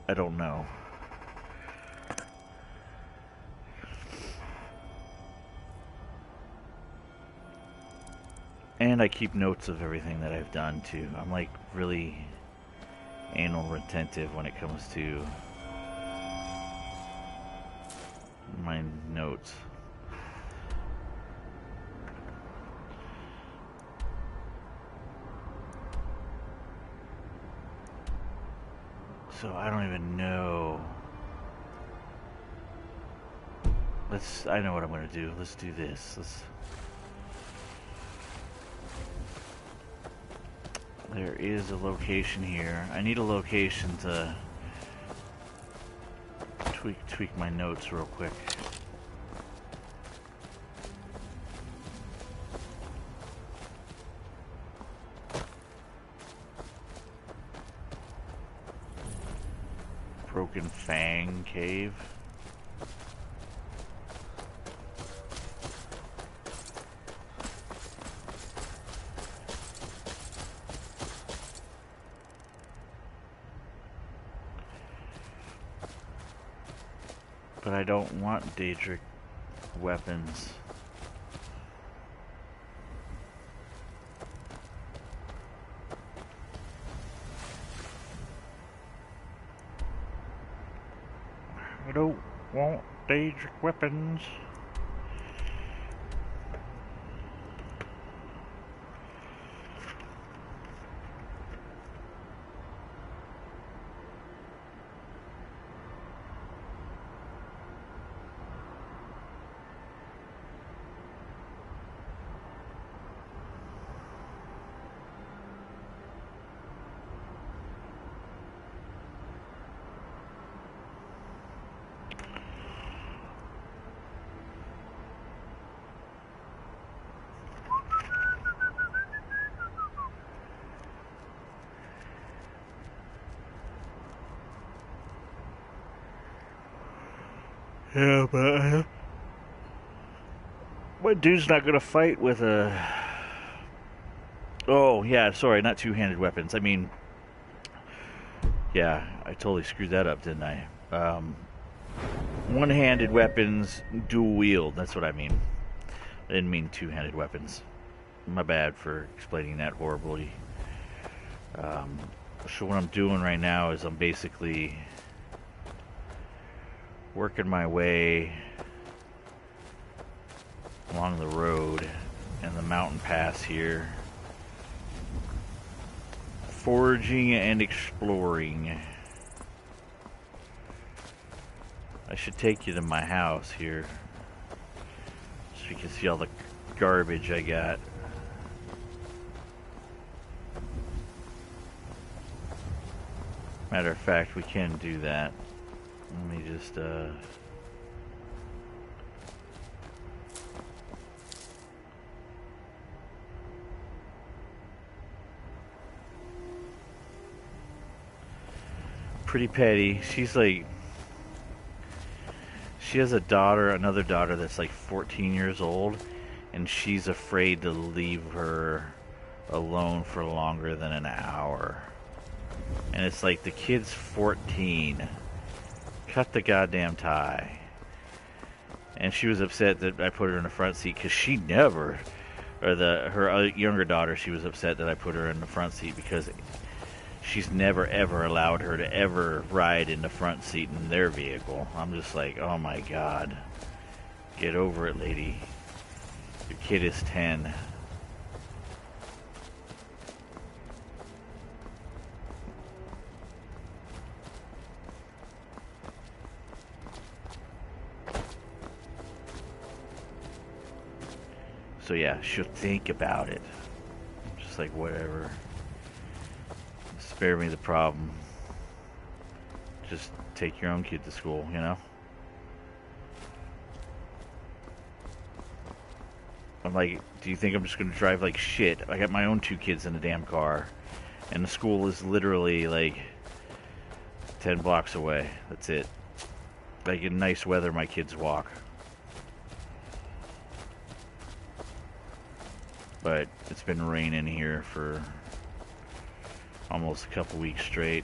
I don't know. And I keep notes of everything that I've done too. I'm like really anal retentive when it comes to my notes. So I don't even know. I know what I'm gonna do. Let's do this. There is a location here. I need a location to tweak my notes real quick. Broken Fang Cave. But I don't want Daedric weapons. I don't want Daedric weapons. Yeah, but my dude's not gonna fight with a... Oh, yeah, sorry, not two-handed weapons. I mean, yeah, I totally screwed that up, didn't I? One-handed weapons, dual wield, that's what I mean. I didn't mean two-handed weapons. My bad for explaining that horribly. So what I'm doing right now is I'm basically working my way along the road and the mountain pass here, foraging and exploring. I should take you to my house here. so you can see all the garbage I got. Matter of fact, we can do that. Let me just, Pretty Petty, she's like, she has a daughter, another daughter that's like 14 years old, and she's afraid to leave her alone for longer than an hour. And it's like, the kid's 14. Cut the goddamn tie. And she was upset that I put her in the front seat because she never, or her younger daughter, she was upset that I put her in the front seat because she's never ever allowed her to ever ride in the front seat in their vehicle. I'm just like, oh my god. Get over it, lady. Your kid is 10. So yeah, she'll think about it. Just like, whatever. Spare me the problem. Just take your own kid to school, you know? I'm like, do you think I'm just gonna drive like shit? I got my own 2 kids in the damn car. And the school is literally like 10 blocks away. That's it. Like, in nice weather, my kids walk. But it's been raining here for almost a couple weeks straight.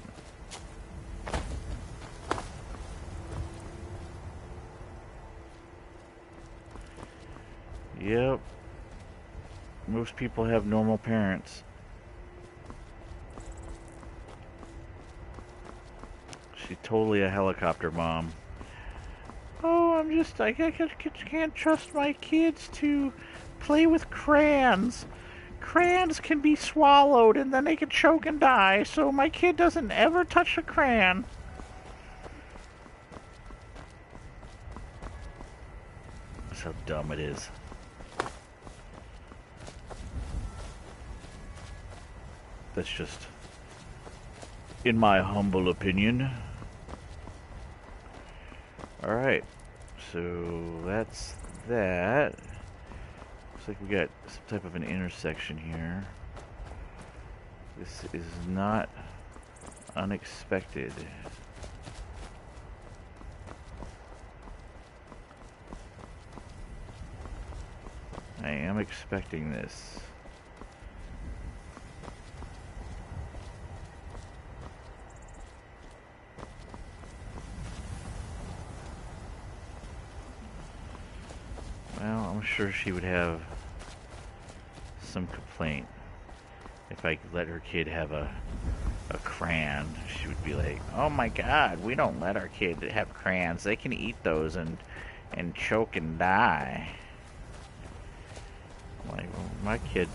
Yep. Most people have normal parents. She's totally a helicopter mom. Oh, I can't trust my kids to play with crayons. Crayons can be swallowed and then they can choke and die, so my kid doesn't ever touch a crayon. That's how dumb it is. That's just, in my humble opinion. Alright, so that's that. Looks like we got some type of an intersection here. This is not unexpected. I am expecting this. Well, I'm sure she would have some complaint if I let her kid have a crayon. She would be like, oh my god, we don't let our kid have crayons. They can eat those and choke and die. I'm like, well, my kids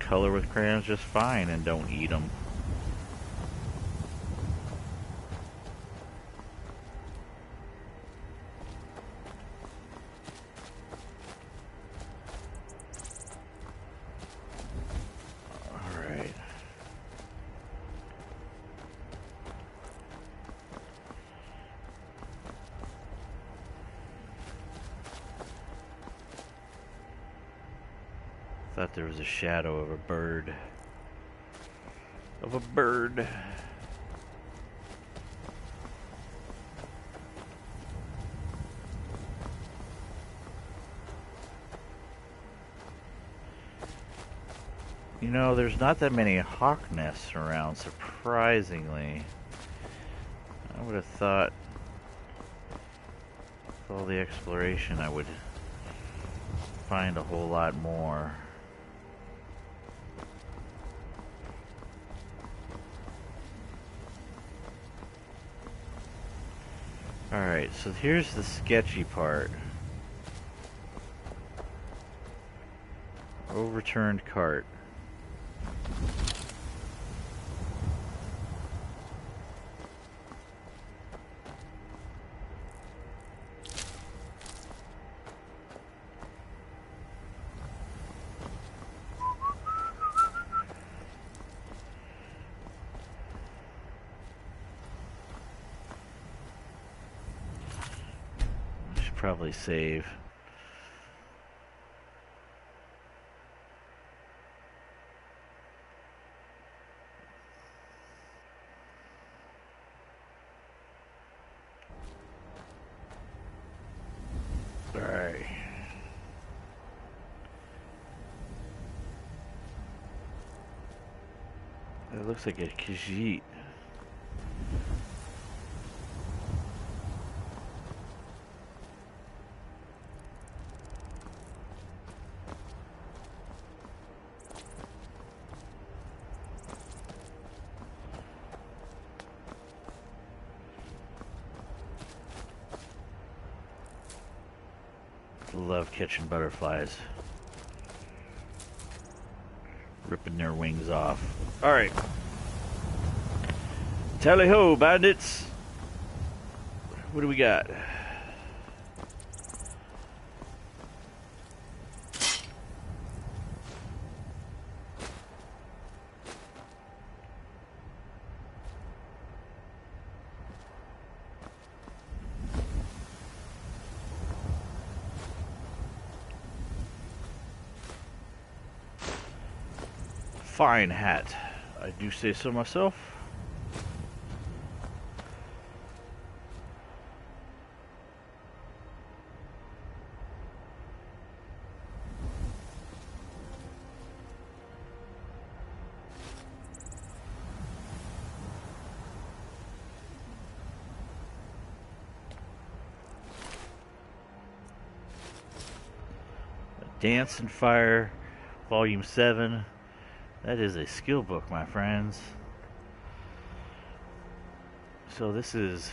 color with crayons just fine and don't eat them. Thought there was a shadow of a bird. You know, there's not that many hawk nests around, surprisingly. I would have thought with all the exploration I would find a whole lot more. Alright, so here's the sketchy part. Overturned cart. probably save. Alright. It looks like a Khajiit. Love catching butterflies. Ripping their wings off. Alright. Tally ho, bandits! What do we got? Fine hat. I do say so myself. Dance and Fire, Volume 7. That is a skill book, my friends. So this is...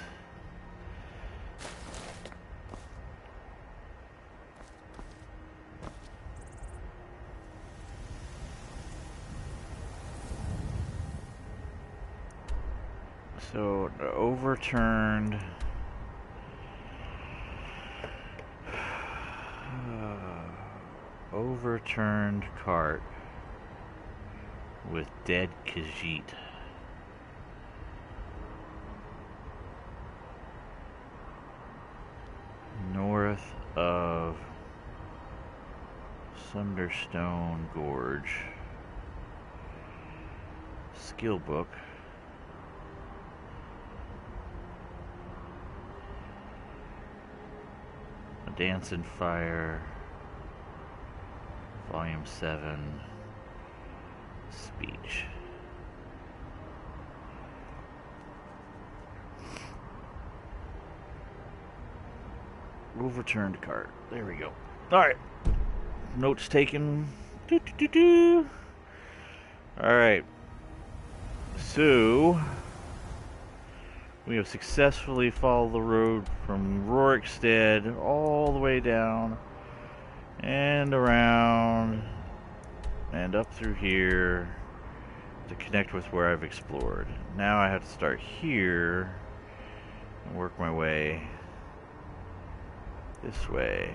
So, overturned... overturned cart with dead Khajiit. North of Sunderstone Gorge. Skill book. A Dance and Fire. Volume 7. Speech. Overturned cart. There we go. Alright. Notes taken. Alright. So, we have successfully followed the road from Rorikstead all the way down and around and up through here to connect with where I've explored. Now I have to start here and work my way this way.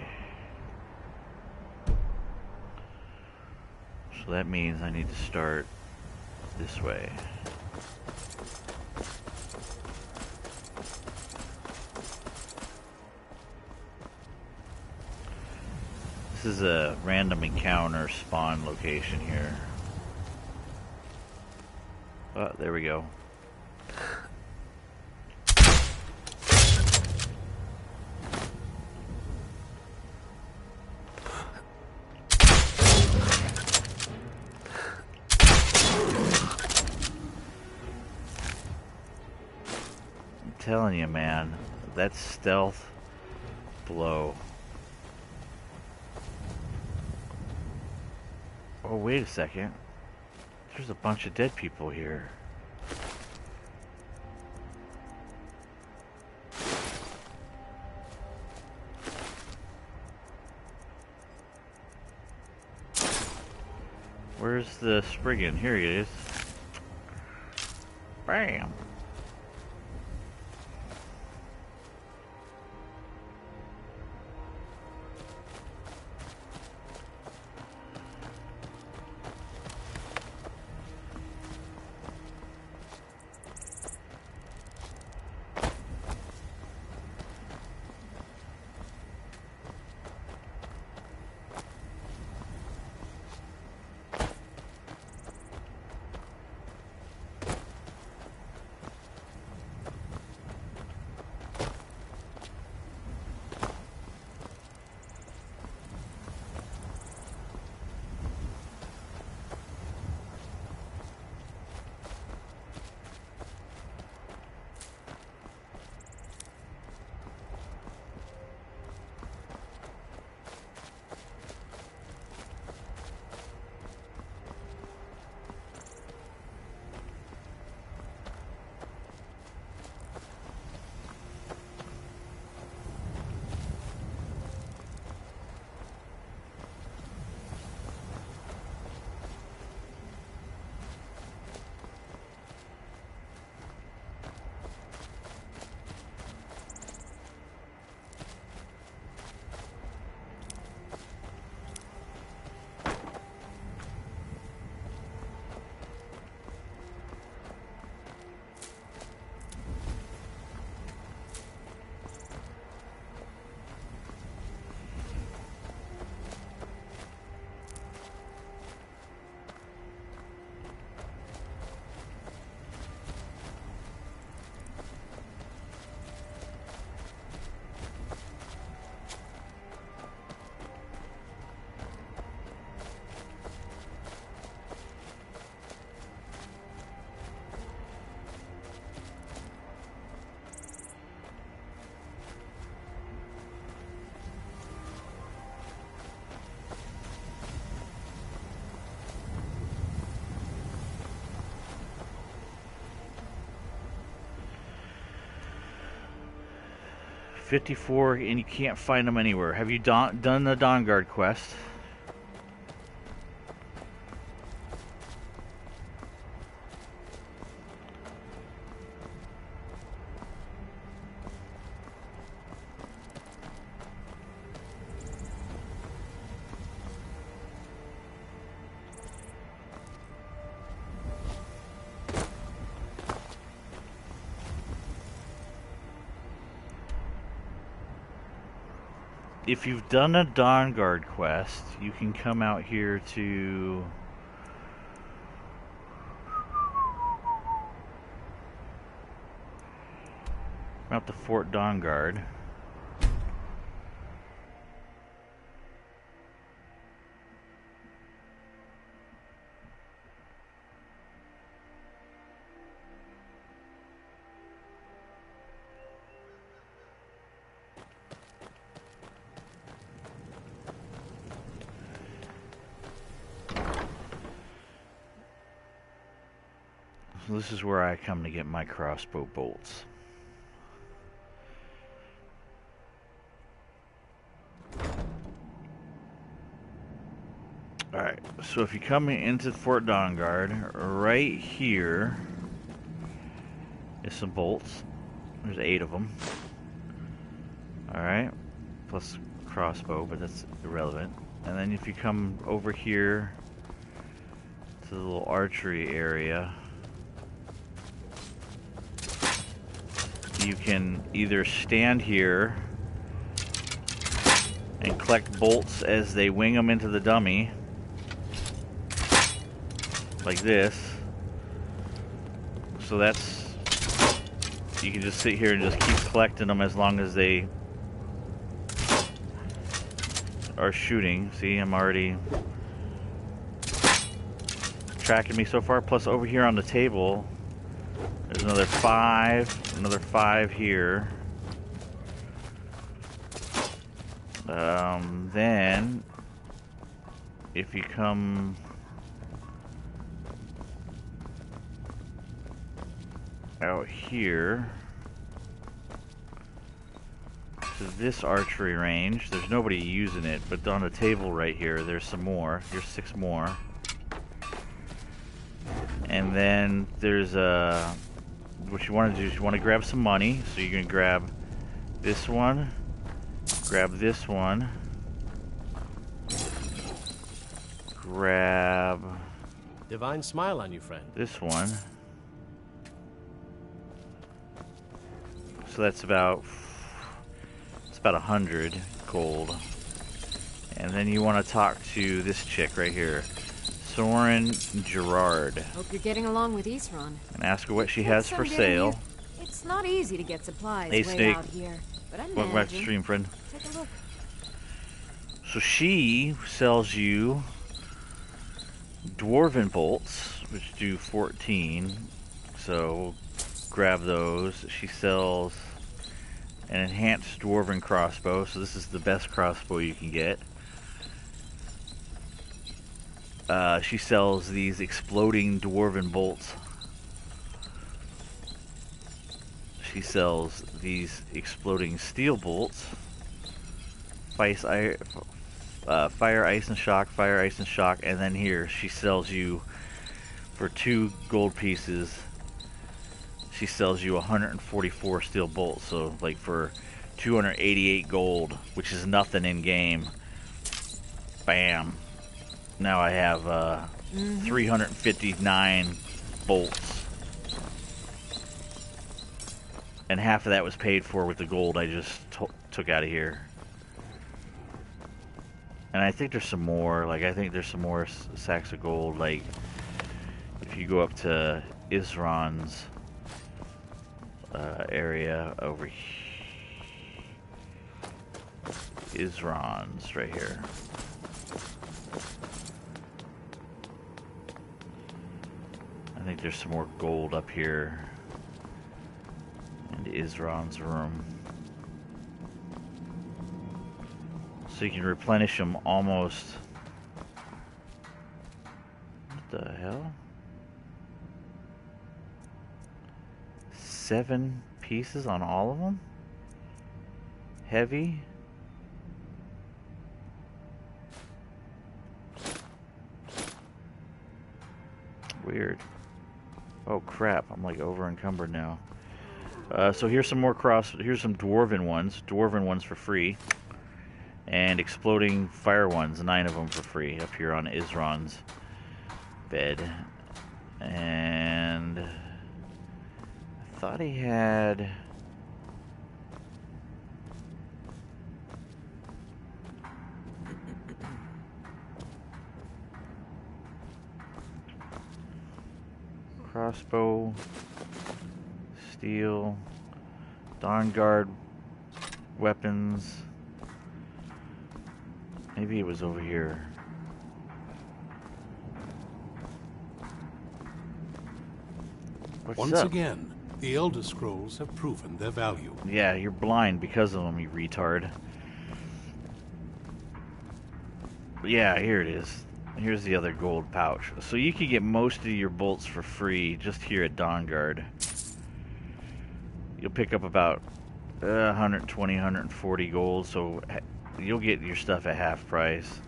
So that means I need to start this way. This is a random encounter spawn location here. Oh, there we go. I'm telling you, man, that stealth blow. Oh, wait a second. There's a bunch of dead people here. Where's the Spriggan? Here he is. Bam! 54, and you can't find them anywhere. Have you done the Dawn Guard quest? If you've done a Dawn Guard quest, you can come out here to Fort Dawn Guard. So this is where I come to get my crossbow bolts. Alright, so if you come into Fort Dawn Guard, right here is some bolts. There's 8 of them. Alright, plus crossbow, but that's irrelevant. And then if you come over here to the little archery area, you can either stand here and collect bolts as they wing them into the dummy, like this. So that's, you can just sit here and just keep collecting them as long as they are shooting. See, I'm already tracking me so far. Plus over here on the table, there's another 5 here. Then if you come out here to this archery range, there's nobody using it, but on the table right here, there's some more. Here's 6 more. And then there's what you want to do is you want to grab some money, so you can grab this one, grab this one, grab Divine smile on you, friend. this one. So that's about 100 gold. And then you want to talk to this chick right here, Soren Gerard, Hope you're getting along with Isran. and ask her what she has for sale. It's not easy to get supplies Hey, way Snake. out here, but I'm Welcome back to the stream, friend. Take a look. So she sells you dwarven bolts, which do 14. So grab those. She sells an enhanced dwarven crossbow. So this is the best crossbow you can get. She sells these exploding dwarven bolts. She sells these exploding steel bolts. Fire, ice, and shock, fire, ice, and shock. And then here, she sells you, for 2 gold pieces, she sells you 144 steel bolts. So, like, for 288 gold, which is nothing in game. Bam. Now I have 359 bolts. And half of that was paid for with the gold I just took out of here. And I think there's some more. Like, I think there's some more sacks of gold. Like, if you go up to Isran's area over here. Isran's right here. I think there's some more gold up here in Isran's room. So you can replenish them almost... What the hell? 7 pieces on all of them? heavy. Weird. Oh crap, I'm like over encumbered now. So here's some more here's some dwarven ones for free. And exploding fire ones, 9 of them for free up here on Isron's bed. And I thought he had... crossbow, steel, Dawn Guard weapons. Maybe it was over here. What's Once up? again, the Elder Scrolls have proven their value. Yeah, you're blind because of them, you retard. But yeah, here it is. Here's the other gold pouch. So you can get most of your bolts for free just here at Dawn Guard. You'll pick up about 120, 140 gold, so you'll get your stuff at half price.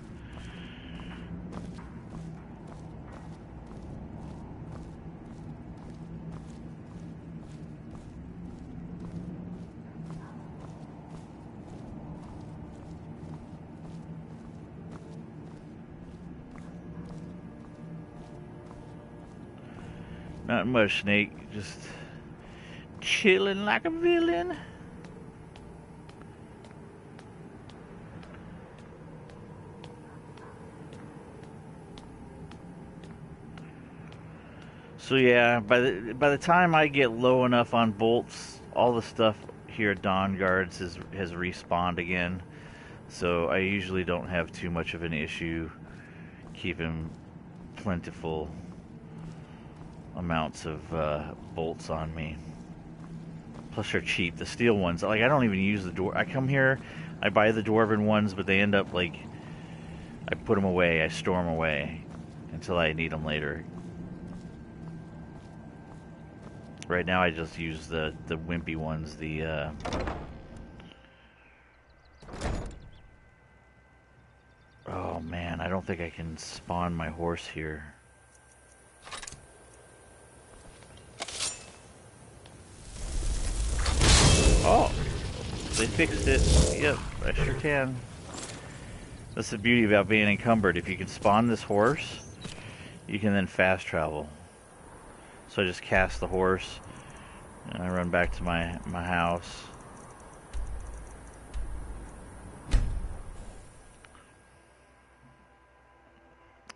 Not much, Snake. Just chilling like a villain. So yeah, by the time I get low enough on bolts, all the stuff here at Dawn Guards has respawned again. So I usually don't have too much of an issue keeping plentiful amounts of bolts on me. Plus they're cheap. The steel ones, like, I don't even use the door. I come here, I buy the dwarven ones, but they end up like, I put them away, I store them away until I need them later. Right now I just use the wimpy ones, the oh man, I don't think I can spawn my horse here. Oh, they fixed it. Yep, I sure can. That's the beauty about being encumbered. If you can spawn this horse, you can then fast travel. So I just cast the horse, and I run back to my house.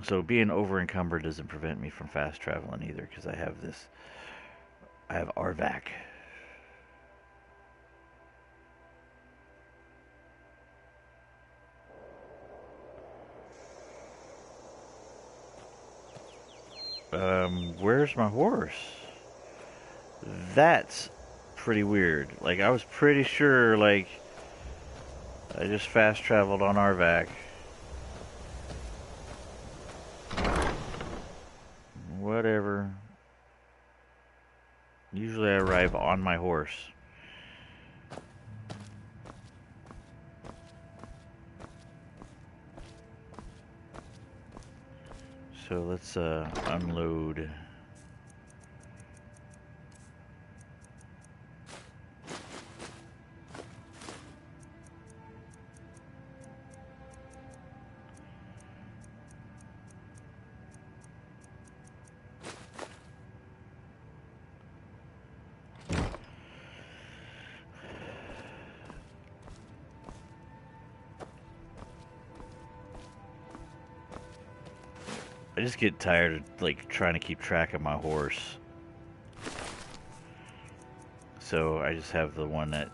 So being over encumbered doesn't prevent me from fast traveling either, because I have RVAC. Where's my horse? That's pretty weird. Like, I was pretty sure, like, I just fast traveled on RVAC. Whatever. Usually I arrive on my horse. So let's unload. I just get tired of, like, trying to keep track of my horse. So I just have the one that...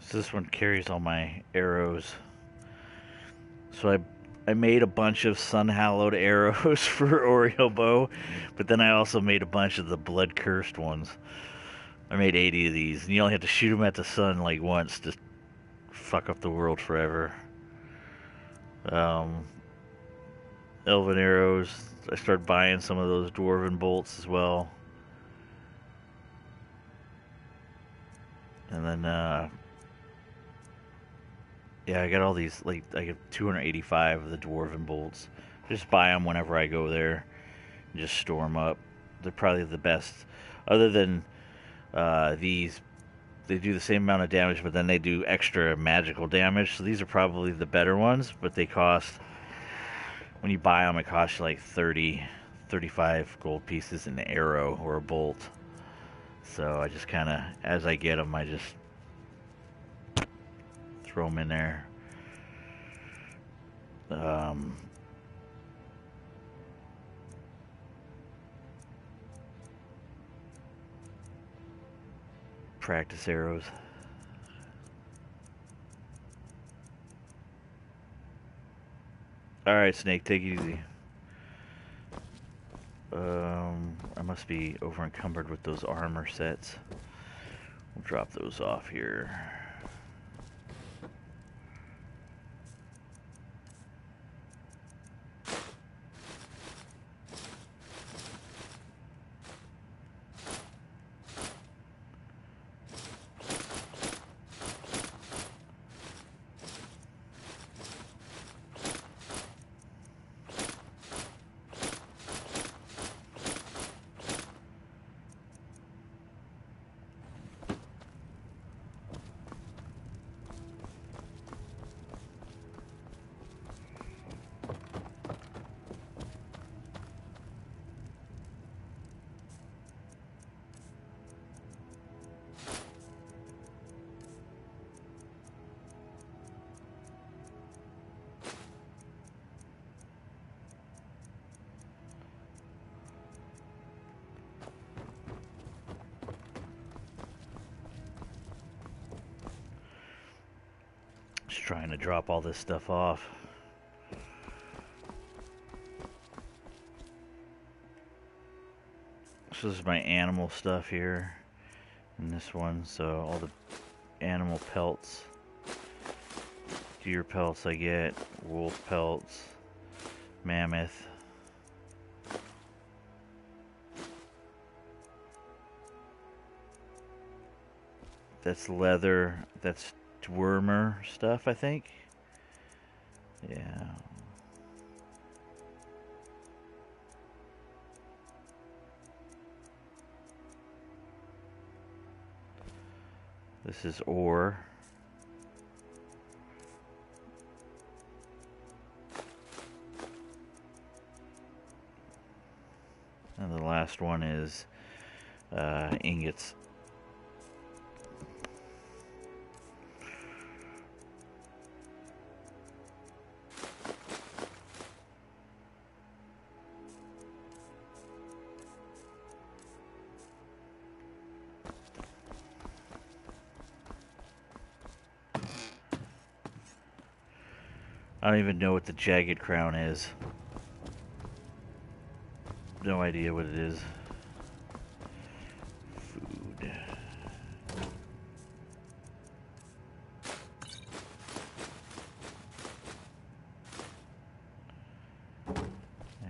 So this one carries all my arrows. So I made a bunch of sun-hallowed arrows for Oriel Bow, but then I also made a bunch of the blood-cursed ones. I made 80 of these, and you only have to shoot them at the sun like once to fuck up the world forever. Elven arrows. I started buying some of those dwarven bolts as well. And then, yeah, I got all these, like, I get 285 of the dwarven bolts. Just buy them whenever I go there and just store them up. They're probably the best. Other than these, they do the same amount of damage, but then they do extra magical damage. So these are probably the better ones, but they cost, when you buy them, it costs you like 35 gold pieces an arrow or a bolt. So I just kind of, as I get them, I just throw them in there. Practice arrows. Alright, Snake, take it easy. I must be over encumbered with those armor sets. We'll drop those off here. Just trying to drop all this stuff off. So this is my animal stuff here. And this one, so all the animal pelts. Deer pelts I get, wolf pelts, mammoth. That's leather, that's Dwarmer stuff, I think. Yeah. This is ore. And the last one is ingots. I don't even know what the jagged crown is. No idea what it is. Food.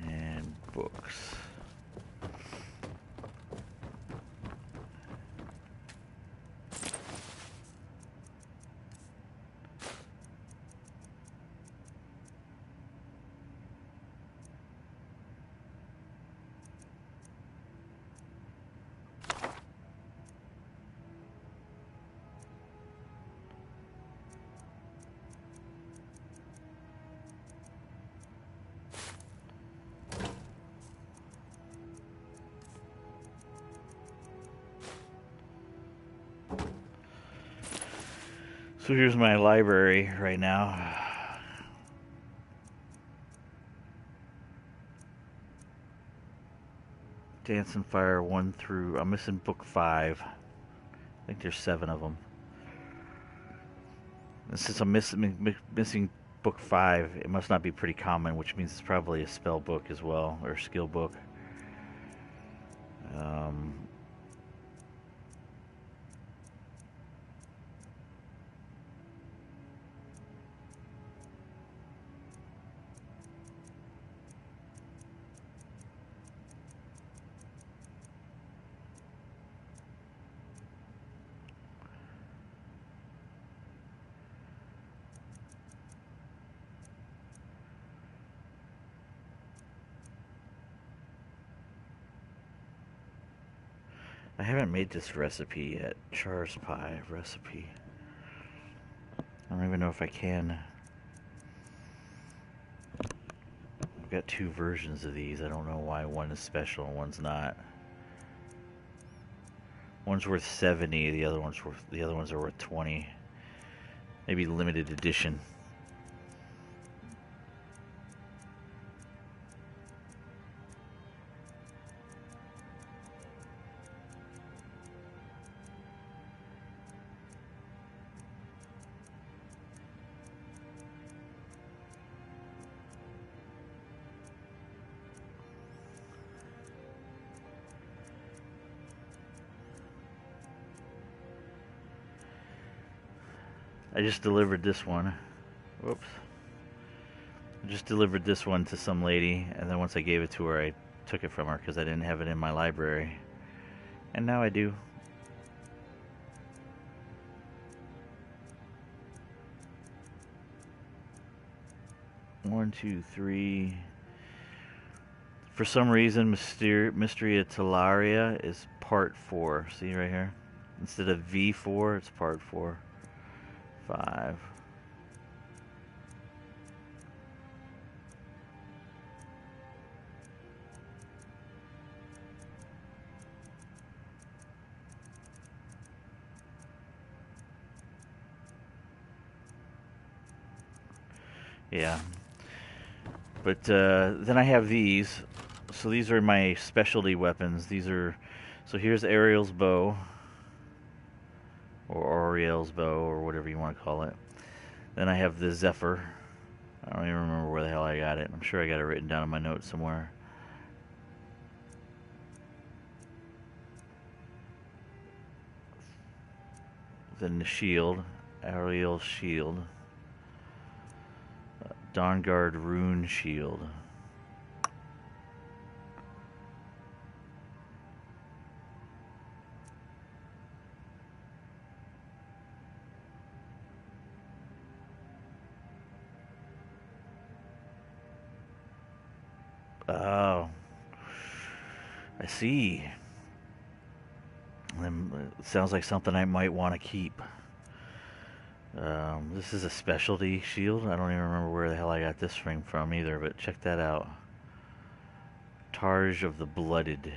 And books. So here's my library right now. Dance and Fire 1 through... I'm missing book 5. I think there's 7 of them. And since I'm missing book 5, it must not be pretty common, which means it's probably a spell book as well, or a skill book. I haven't made this recipe yet. Char's pie recipe. I don't even know if I can. I've got 2 versions of these. I don't know why one is special and one's not. One's worth 70, the other ones are worth 20. Maybe limited edition. I just delivered this one. Whoops. I just delivered this one to some lady, and then once I gave it to her, I took it from her because I didn't have it in my library. And now I do. One, two, three. For some reason, Mystery of Talaria is part 4. See right here? Instead of V4, it's part 4. 5. Yeah. But then I have these. So these are my specialty weapons. So here's Ariel's bow. Or Ariel's bow, or whatever you want to call it. Then I have the Zephyr. I don't even remember where the hell I got it. I'm sure I got it written down in my notes somewhere. Then the shield. Ariel's shield. Dawnguard rune shield. Oh, I see. It sounds like something I might want to keep. This is a specialty shield. I don't even remember where the hell I got this thing from either, but check that out. Targe of the Blooded.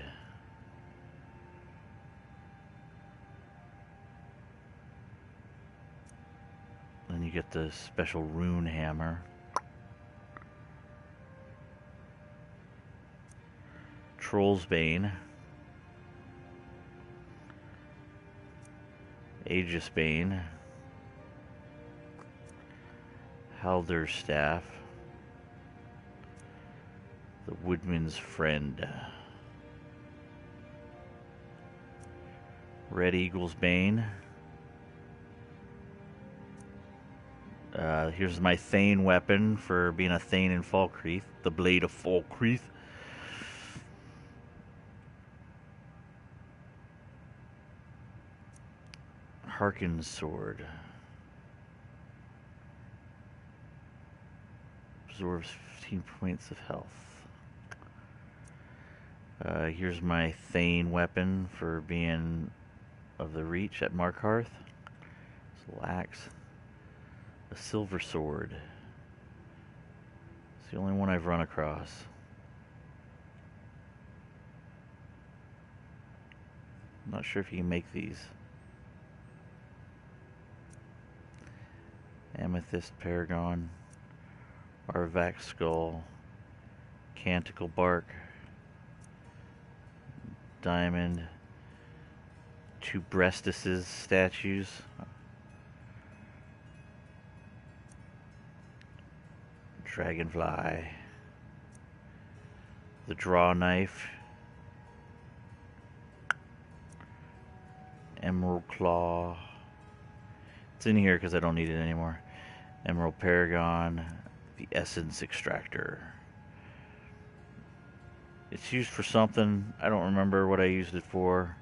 Then you get the special rune hammer. Troll's Bane. Aegis Bane. Halder's Staff. The Woodman's Friend. Red Eagle's Bane. Here's my Thane weapon for being a Thane in Falkreath. The Blade of Falkreath. Harken's Sword. Absorbs 15 points of health. Here's my Thane weapon for being of the Reach at Markarth. Axe. A Silver Sword. It's the only one I've run across. I'm not sure if you can make these. Amethyst Paragon. Arvac Skull. Canticle Bark. Diamond. 2 Breastises statues. Dragonfly. The draw knife. Emerald claw. It's in here because I don't need it anymore. Emerald paragon. The essence extractor. It's used for something. I don't remember what I used it for.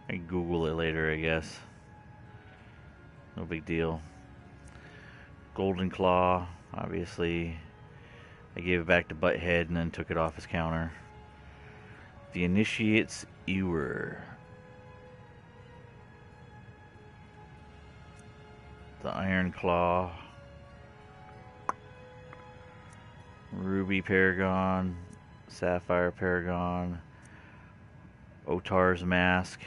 I can Google it later, I guess. No big deal. Golden claw, obviously. I gave it back to Butthead and then took it off his counter. The Initiate's Ewer. The Iron Claw. Ruby Paragon. Sapphire Paragon. Otar's Mask.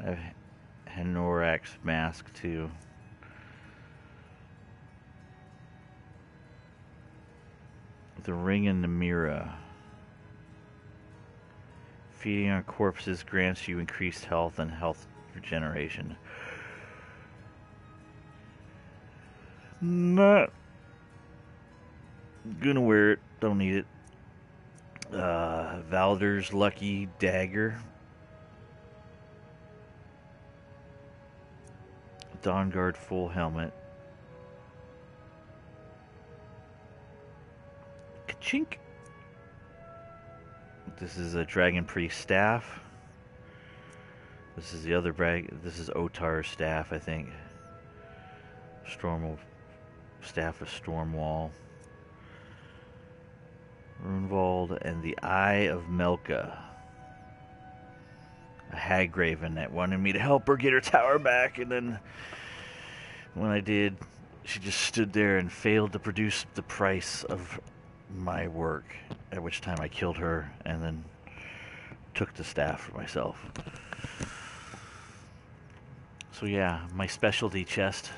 I have Henorak's Mask too. The Ring and the Mirror. Feeding on corpses grants you increased health and health regeneration. Not gonna wear it. Don't need it. Valder's Lucky Dagger. Dawnguard Full Helmet. Ka-chink. This is a Dragon Priest Staff. This is the other brag. This is Otar's staff, I think. Staff of Stormwall. Runevald and the Eye of Melka. A Hagraven that wanted me to help her get her tower back, and then when I did, she just stood there and failed to produce the price of my work, at which time I killed her and then took the staff for myself. So yeah, my specialty chest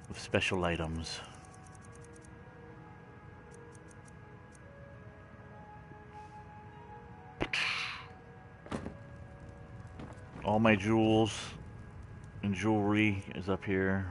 with special items. All my jewels and jewelry is up here.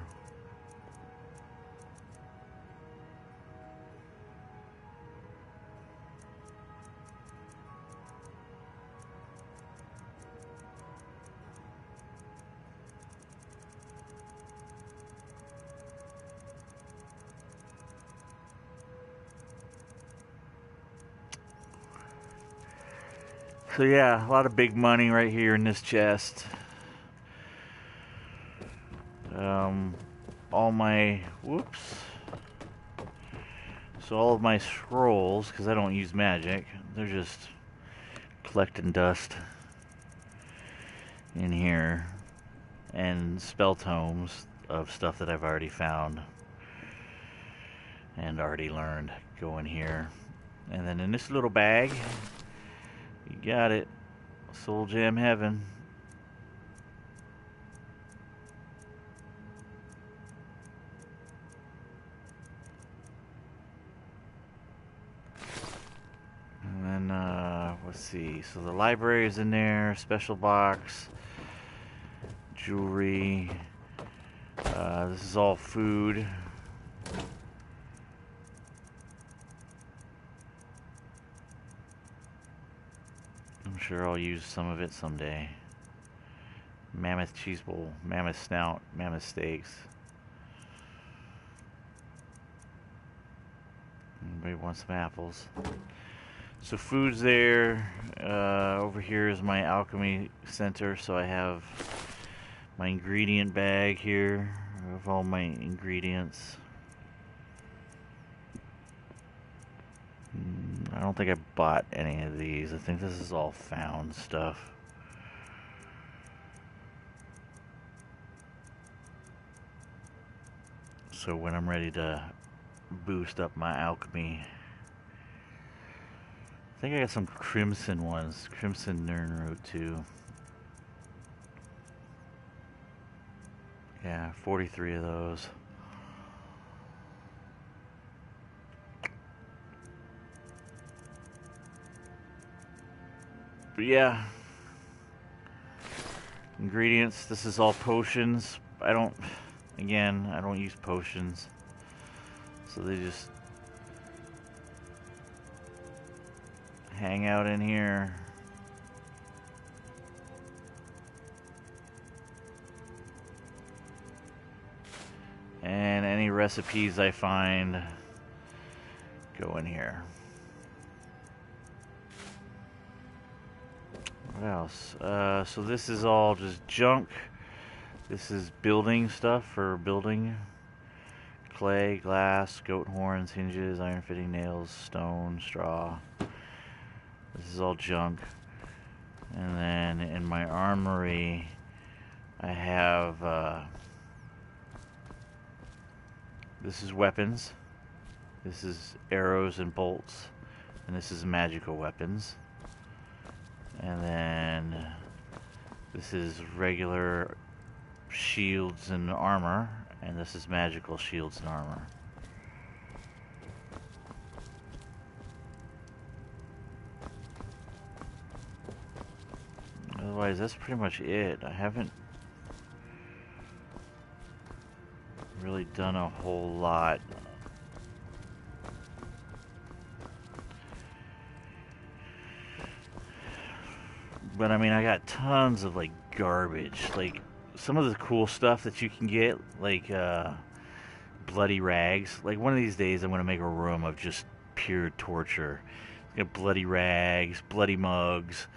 So yeah, a lot of big money right here in this chest. All my, so all of my scrolls, because I don't use magic, they're just collecting dust in here. And spell tomes of stuff that I've already found and already learned go in here. And then in this little bag, you got it. Soul Gem Heaven. And then, let's see. So the library is in there. Special box. Jewelry. This is all food. I'm sure I'll use some of it someday. Mammoth cheese bowl, mammoth snout, mammoth steaks. Anybody wants some apples? So food's there. Over here is my alchemy center, so I have my ingredient bag here of all my ingredients. I don't think I bought any of these. I think this is all found stuff. So when I'm ready to boost up my alchemy, I think I got some crimson ones. Crimson Nirnroot too. Yeah, 43 of those. But yeah, ingredients. This is all potions. I Again, I don't use potions, so they just hang out in here. And any recipes I find go in here. What else? So this is all just junk. This is building stuff for building. Clay, glass, goat horns, hinges, iron fitting, nails, stone, straw. This is all junk. And then in my armory, I have, this is weapons. This is arrows and bolts. And this is magical weapons. And then this is regular shields and armor. And this is magical shields and armor. Otherwise, that's pretty much it. I haven't really done a whole lot. But I mean, I got tons of like garbage. Like some of the cool stuff that you can get, like bloody rags. Like one of these days, I'm gonna make a room of just pure torture. Got bloody rags, bloody mugs.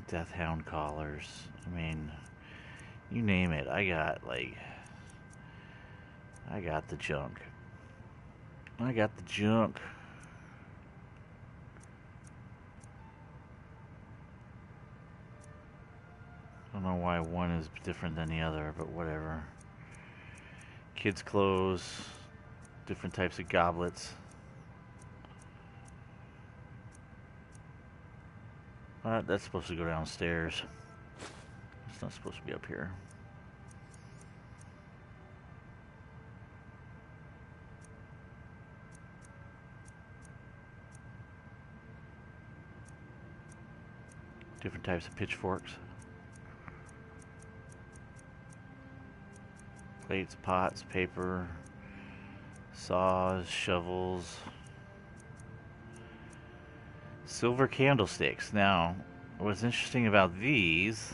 Death hound collars. I mean, you name it. I got the junk. I got the junk. I don't know why one is different than the other, but whatever. Kids' clothes, different types of goblets. That's supposed to go downstairs. It's not supposed to be up here. Different types of pitchforks. Plates, pots, paper, saws, shovels. Silver candlesticks. Now, what's interesting about these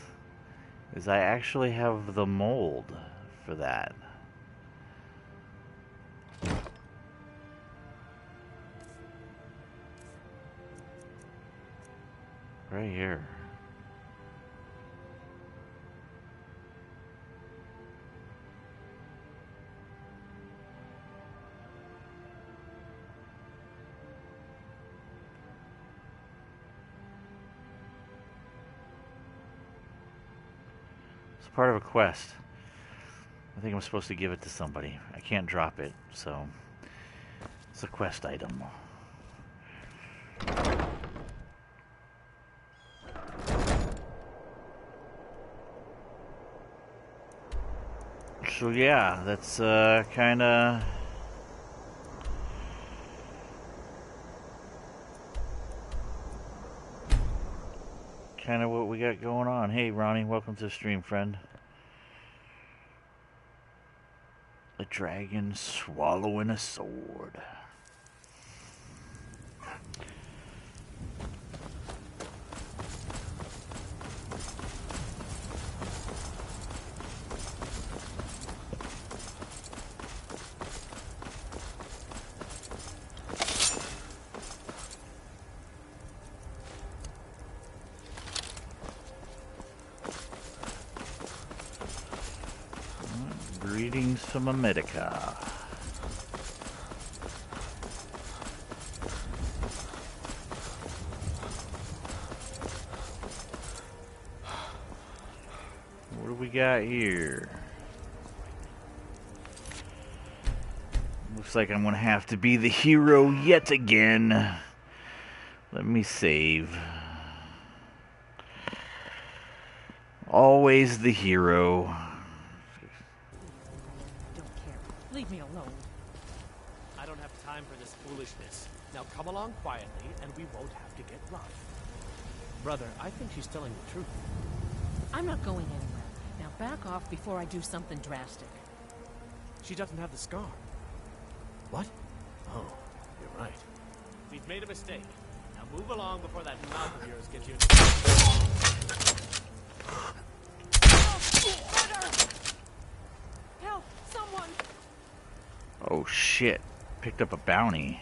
is I actually have the mold for that. Right here. Part of a quest. I think I'm supposed to give it to somebody. I can't drop it, so it's a quest item. So yeah, that's kind of what we got going on. Hey Ronnie, welcome to the stream, friend. A dragon swallowing a sword. Greetings from America. What do we got here? Looks like I'm gonna have to be the hero yet again. Let me save. Always the hero. Leave me alone. I don't have time for this foolishness. Now come along quietly, and we won't have to get rough. Brother, I think she's telling the truth. I'm not going anywhere. Now back off before I do something drastic. She doesn't have the scar. What? Oh, you're right. We've made a mistake. Now move along before that mouth of yours gets you into... Help! Someone! Oh shit. Picked up a bounty.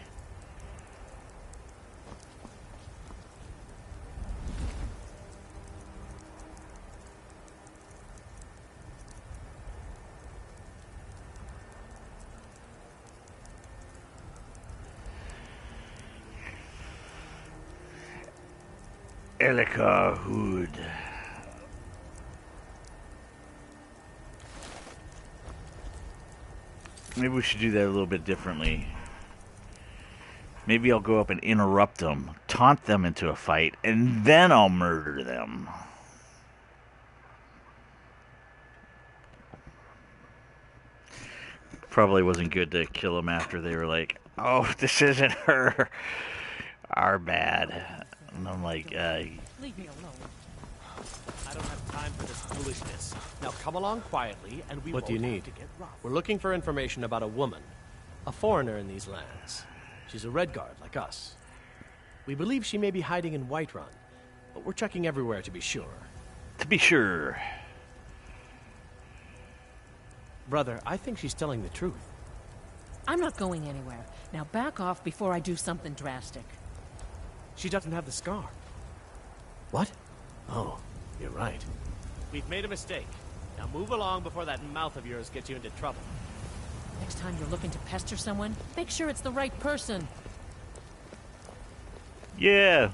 Elika Hood. Maybe we should do that a little bit differently. Maybe I'll go up and interrupt them, taunt them into a fight, and then I'll murder them. Probably wasn't good to kill them after they were like, oh, this isn't her. Our bad. And I'm like, Leave me alone. I don't have time for this foolishness. Now come along quietly, and we What do you won't need? have to get rough. We're looking for information about a woman, a foreigner in these lands. She's a Redguard like us. We believe she may be hiding in Whiterun, but we're checking everywhere to be sure. to be sure. Brother, I think she's telling the truth. I'm not going anywhere. Now back off before I do something drastic. She doesn't have the scar. What? Oh, you're right. We've made a mistake. Now move along before that mouth of yours gets you into trouble. Next time you're looking to pester someone, make sure it's the right person. Yeah.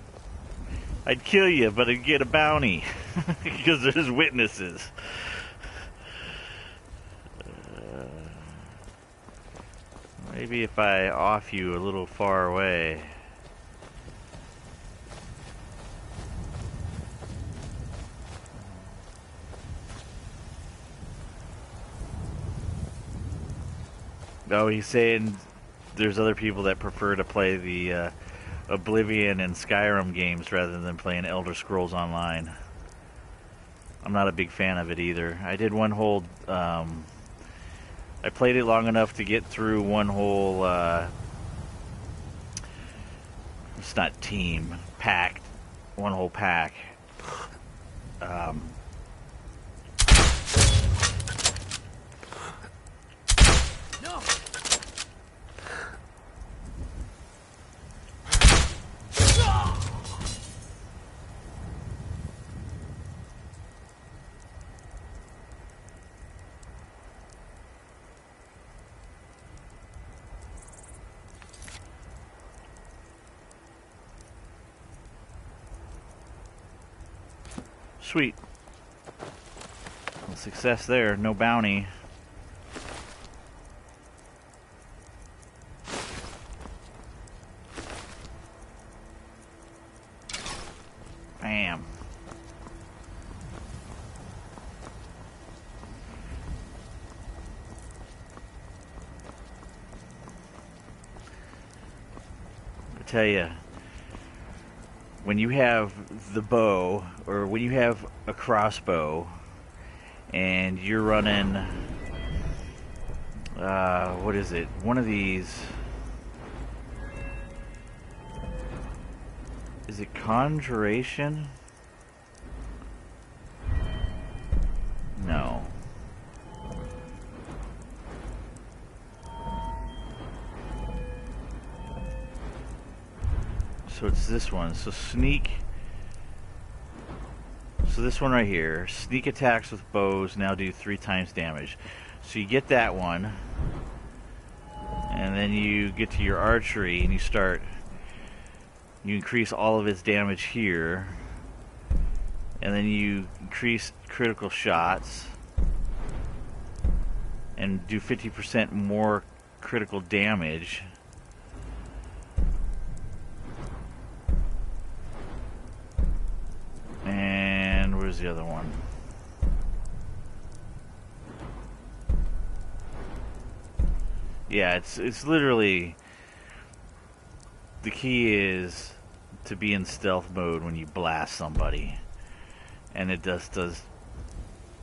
I'd kill you, but I'd get a bounty. Because there's witnesses. Maybe if I off you a little far away. Oh, he's saying there's other people that prefer to play the Oblivion and Skyrim games rather than playing Elder Scrolls Online. I'm not a big fan of it either. I did one whole... I played it long enough to get through one whole... it's not team. Pack. One whole pack. No! Sweet. Well, success there. No bounty. Bam. I tell you, when you have the bow, or when you have a crossbow, and you're running, what is it? One of these. Is it Conjuration? No. So it's this one. So sneak. So this one right here. Sneak attacks with bows now do 3 times damage. So you get that one. And then you get to your archery and you start... You increase all of its damage here. And then you increase critical shots. And do 50% more critical damage. And where's the other one? Yeah, it's literally, the key is to be in stealth mode when you blast somebody, and it does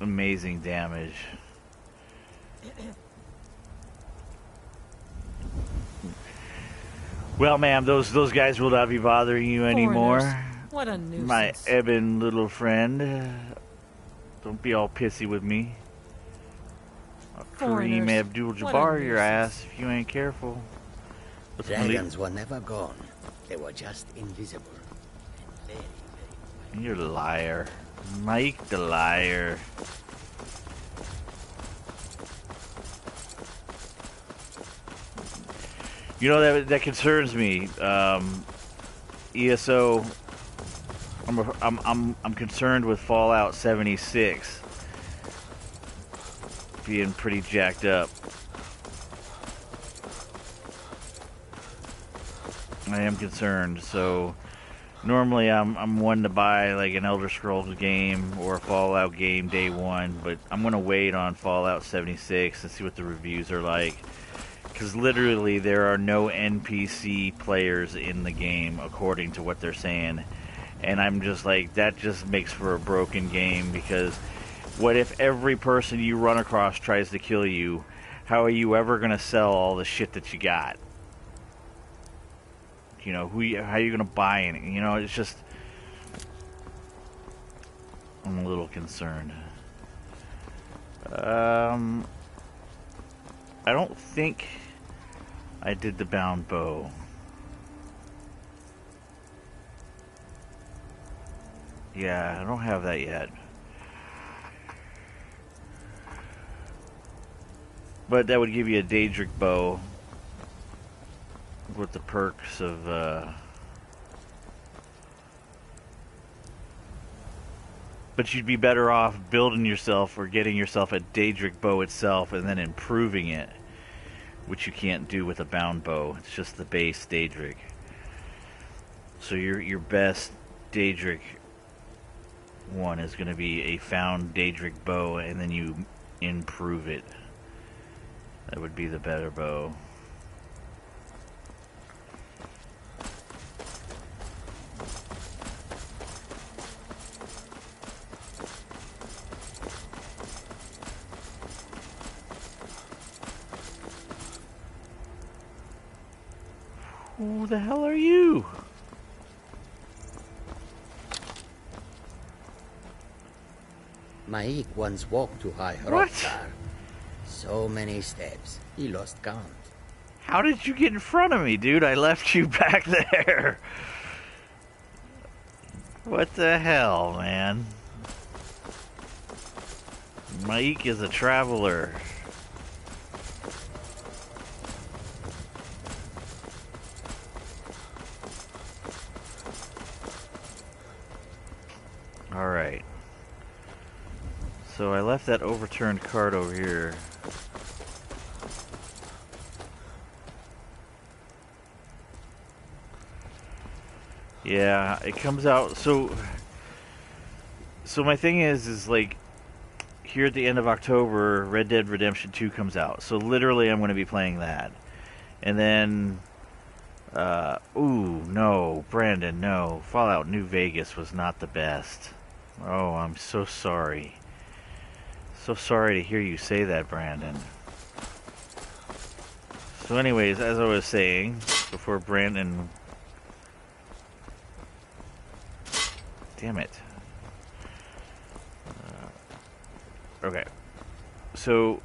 amazing damage. Well, ma'am, those guys will not be bothering you anymore. Foreigners. What a nuisance. My ebon little friend. Don't be all pissy with me. Kareem Foreigners. Abdul-Jabbar your ass if you ain't careful. What's Dragons were never gone. They were just invisible. And very, You're a liar. Mike the liar. You know, that concerns me. ESO, I'm concerned with Fallout 76 being pretty jacked up. I am concerned. So normally I'm one to buy like an Elder Scrolls game or a Fallout game day one, but I'm gonna wait on Fallout 76 and see what the reviews are like. Because literally there are no NPC players in the game according to what they're saying. And I'm just like, that just makes for a broken game, because what if every person you run across tries to kill you? How are you ever going to sell all the shit that you got? You know, how are you going to buy it? You know, it's just, I'm a little concerned. I don't think I did the bound bow. Yeah, I don't have that yet. But that would give you a Daedric bow with the perks of but you'd be better off building yourself or getting yourself a Daedric bow itself and then improving it, which you can't do with a bound bow. It's just the base Daedric. So your best Daedric one is going to be a found Daedric bow, and then you improve it. That would be the better bow. Who the hell are you? Maik once walked to High What? Hrothgar. So many steps, he lost count. How did you get in front of me, dude? I left you back there. What the hell, man? Maik is a traveler. Alright. So I left that overturned card over here. Yeah, it comes out. So my thing is like, here at the end of October, Red Dead Redemption 2 comes out. So literally I'm going to be playing that. And then, ooh, no, Brandon, no. Fallout New Vegas was not the best. Oh, I'm so sorry. So sorry to hear you say that, Brandon. So anyways, as I was saying, before Brandon... Damn it. Okay. So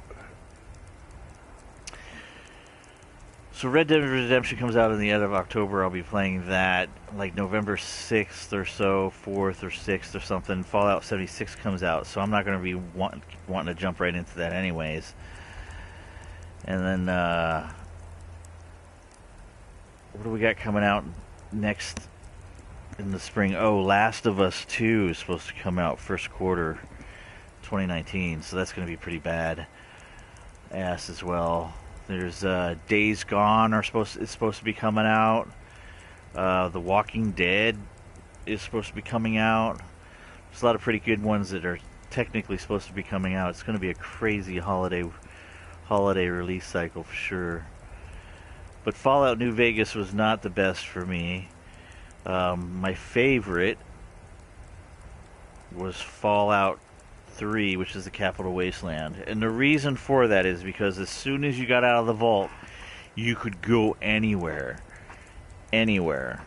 Red Dead Redemption comes out in the end of October. I'll be playing that like November 6th or so, 4th or 6th or something. Fallout 76 comes out, so I'm not going to be wanting to jump right into that anyways. And then what do we got coming out next in the spring? Oh, Last of Us 2 is supposed to come out first quarter 2019, so that's going to be pretty bad ass as well. There's Days Gone is supposed to be coming out. The Walking Dead is supposed to be coming out. There's a lot of pretty good ones that are technically supposed to be coming out. It's going to be a crazy holiday release cycle for sure. But Fallout New Vegas was not the best for me. My favorite was Fallout 3, which is the Capital Wasteland. And the reason for that is because as soon as you got out of the vault, you could go anywhere. Anywhere.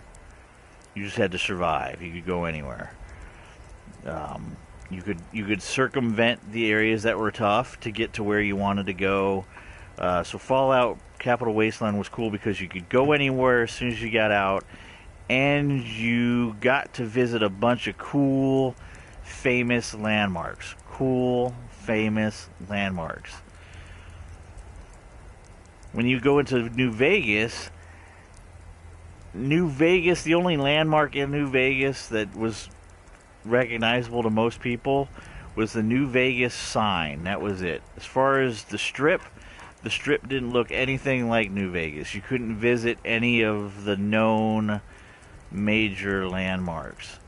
You just had to survive. You could go anywhere. You could circumvent the areas that were tough to get to where you wanted to go. So Fallout Capital Wasteland was cool because you could go anywhere as soon as you got out, and you got to visit a bunch of cool, famous landmarks. Cool, famous landmarks. When you go into New Vegas, the only landmark in New Vegas that was recognizable to most people was the New Vegas sign. That was it. As far as the Strip didn't look anything like New Vegas. You couldn't visit any of the known major landmarks.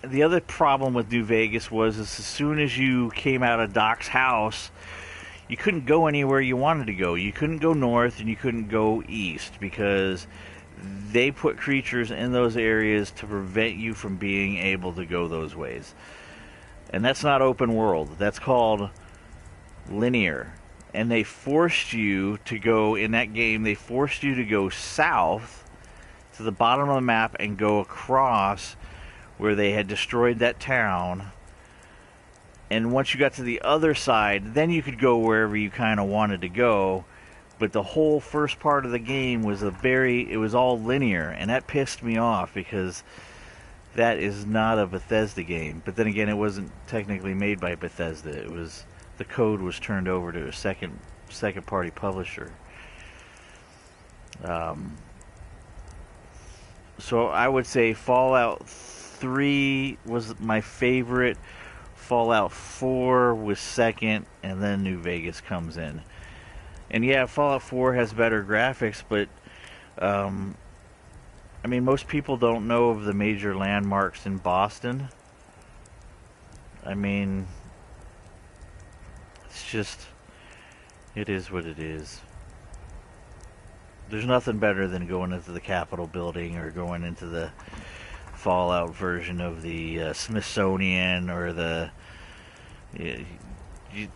The other problem with New Vegas was as soon as you came out of Doc's house, you couldn't go anywhere you wanted to go. You couldn't go north and you couldn't go east because they put creatures in those areas to prevent you from being able to go those ways. And that's not open world. That's called linear. And they forced you to go, in that game, they forced you to go south to the bottom of the map and go across where they had destroyed that town. And once you got to the other side, then you could go wherever you kind of wanted to go. But the whole first part of the game was it was all linear, and that pissed me off because that is not a Bethesda game. But then again, it wasn't technically made by Bethesda. The code was turned over to a second party publisher. So I would say Fallout 3 was my favorite. Fallout 4 was second, and then New Vegas comes in. And yeah, Fallout 4 has better graphics, but I mean, most people don't know of the major landmarks in Boston. I mean, it is what it is. There's nothing better than going into the Capitol building or going into the Fallout version of the Smithsonian or the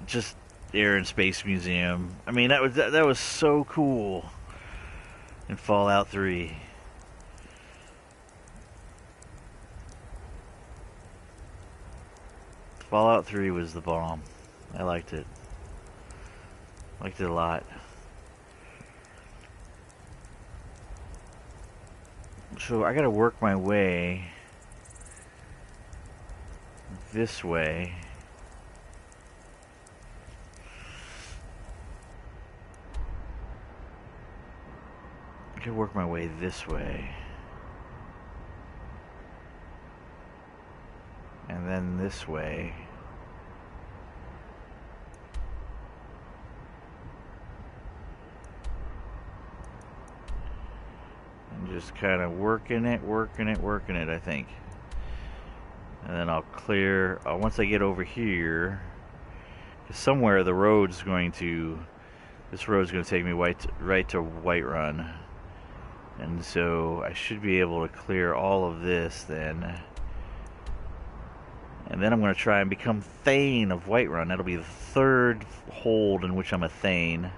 just Air and Space Museum. I mean, that was so cool in Fallout 3. Fallout 3 was the bomb. I liked it. Liked it a lot. So I gotta work my way this way. I gotta work my way this way. And then this way. And just kind of working it, I think. And then I'll clear, once I get over here, somewhere the road's going to, this road's going to take me right to Whiterun. And so I should be able to clear all of this then. And then I'm going to try and become Thane of Whiterun. That'll be the third hold in which I'm a Thane.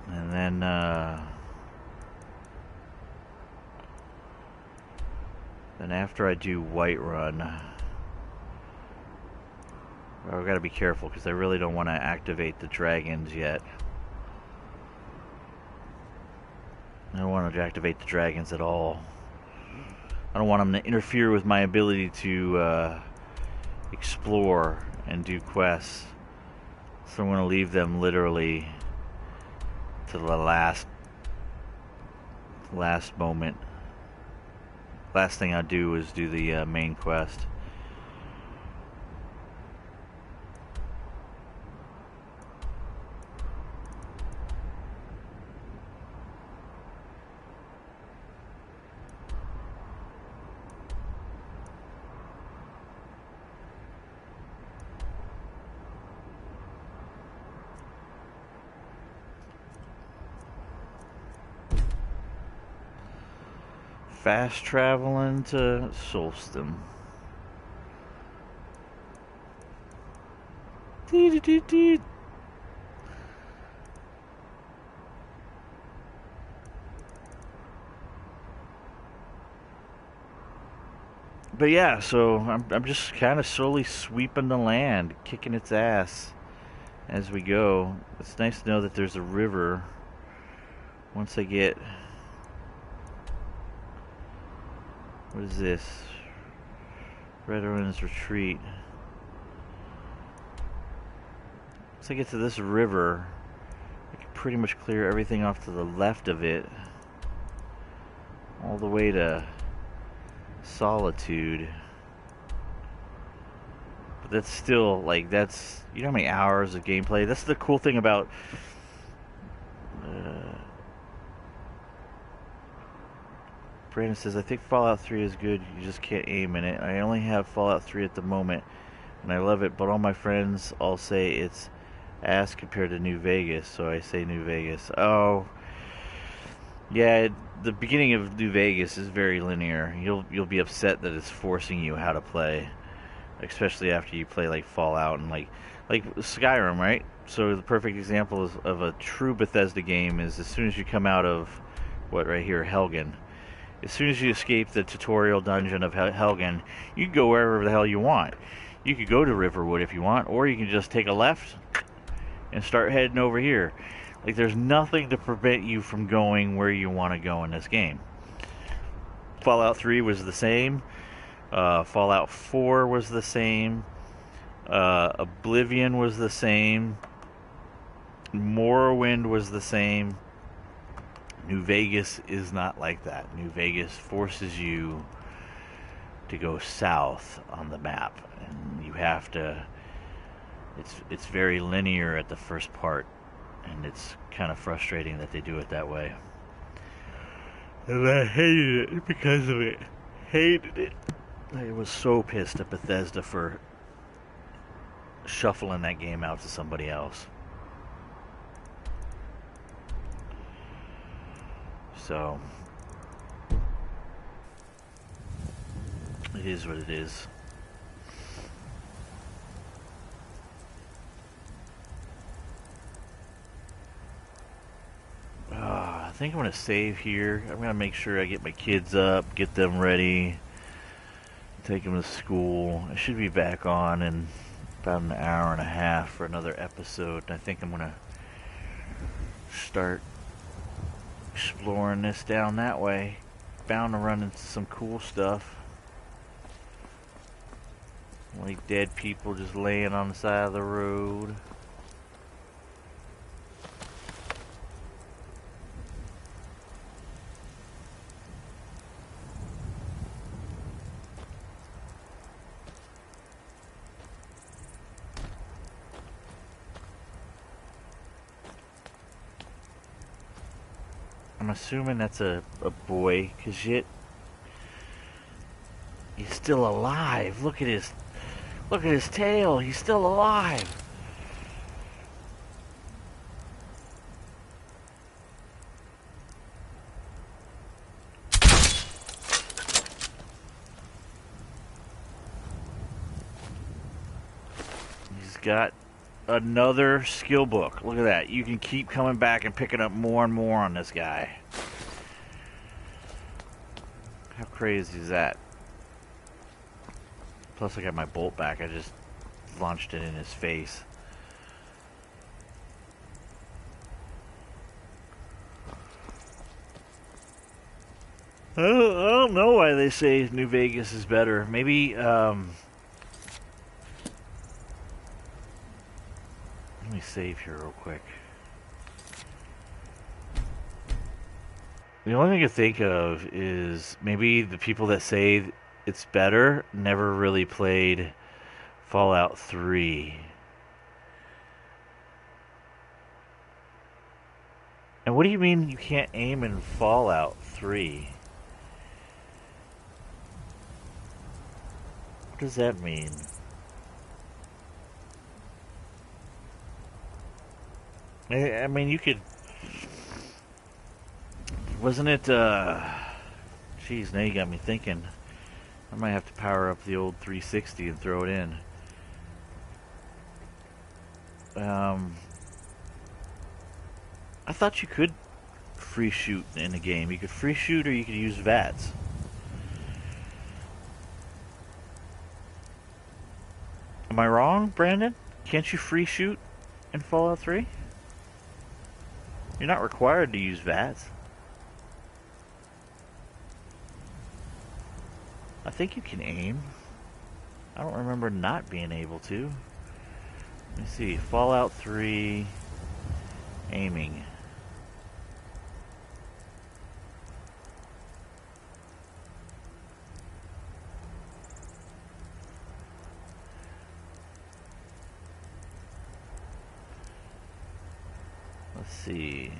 And then, after I do Whiterun, I've got to be careful because I really don't want to activate the dragons yet. I don't want to activate the dragons at all. I don't want them to interfere with my ability to explore and do quests. So I'm going to leave them literally to the last moment. Last thing I do is do the main quest. fast traveling to Solstem. Dee-dee-dee-dee. But yeah, so I'm just kind of slowly sweeping the land, kicking its ass as we go. It's nice to know that there's a river. Once I get... What is this? Red Ruins Retreat. Once I get to this river, I can pretty much clear everything off to the left of it. All the way to Solitude. But that's still, like, that's... You know how many hours of gameplay? That's the cool thing about... Brandon says, I think Fallout 3 is good, you just can't aim in it. I only have Fallout 3 at the moment, and I love it, but all my friends all say it's ass compared to New Vegas, so I say New Vegas. Oh, yeah, the beginning of New Vegas is very linear. You'll be upset that it's forcing you how to play, especially after you play like Fallout and like Skyrim, right? So the perfect example of a true Bethesda game is as soon as you come out of what right here, Helgen. As soon as you escape the tutorial dungeon of Helgen, you can go wherever the hell you want. You could go to Riverwood if you want, or you can just take a left and start heading over here. Like, there's nothing to prevent you from going where you want to go in this game. Fallout 3 was the same. Fallout 4 was the same. Oblivion was the same. Morrowind was the same. New Vegas is not like that. New Vegas forces you to go south on the map, and you have to... It's very linear at the first part, and it's kind of frustrating that they do it that way. And I hated it because of it. Hated it. I was so pissed at Bethesda for shuffling that game out to somebody else. So, it is what it is. I think I'm going to save here. I'm going to make sure I get my kids up, get them ready, take them to school. I should be back on in about an hour and a half for another episode. I think I'm going to start exploring this down that way. Bound to run into some cool stuff. Like dead people just laying on the side of the road. I'm assuming that's a boy, cause yet he's still alive. Look at his tail. He's still alive. He's got another skill book. Look at that. You can keep coming back and picking up more and more on this guy. How crazy is that? Plus I got my bolt back. I just launched it in his face. I don't know why they say New Vegas is better. Maybe, let me save here real quick. The only thing I can think of is maybe the people that say it's better never really played Fallout 3. And what do you mean you can't aim in Fallout 3? What does that mean? I mean, you could... Wasn't it, Jeez, now you got me thinking. I might have to power up the old 360 and throw it in. I thought you could free shoot in a game. You could free shoot or you could use VATS. Am I wrong, Brandon? Can't you free shoot in Fallout 3? You're not required to use VATS. I think you can aim. I don't remember not being able to. Let me see. Fallout 3 aiming. Let's see.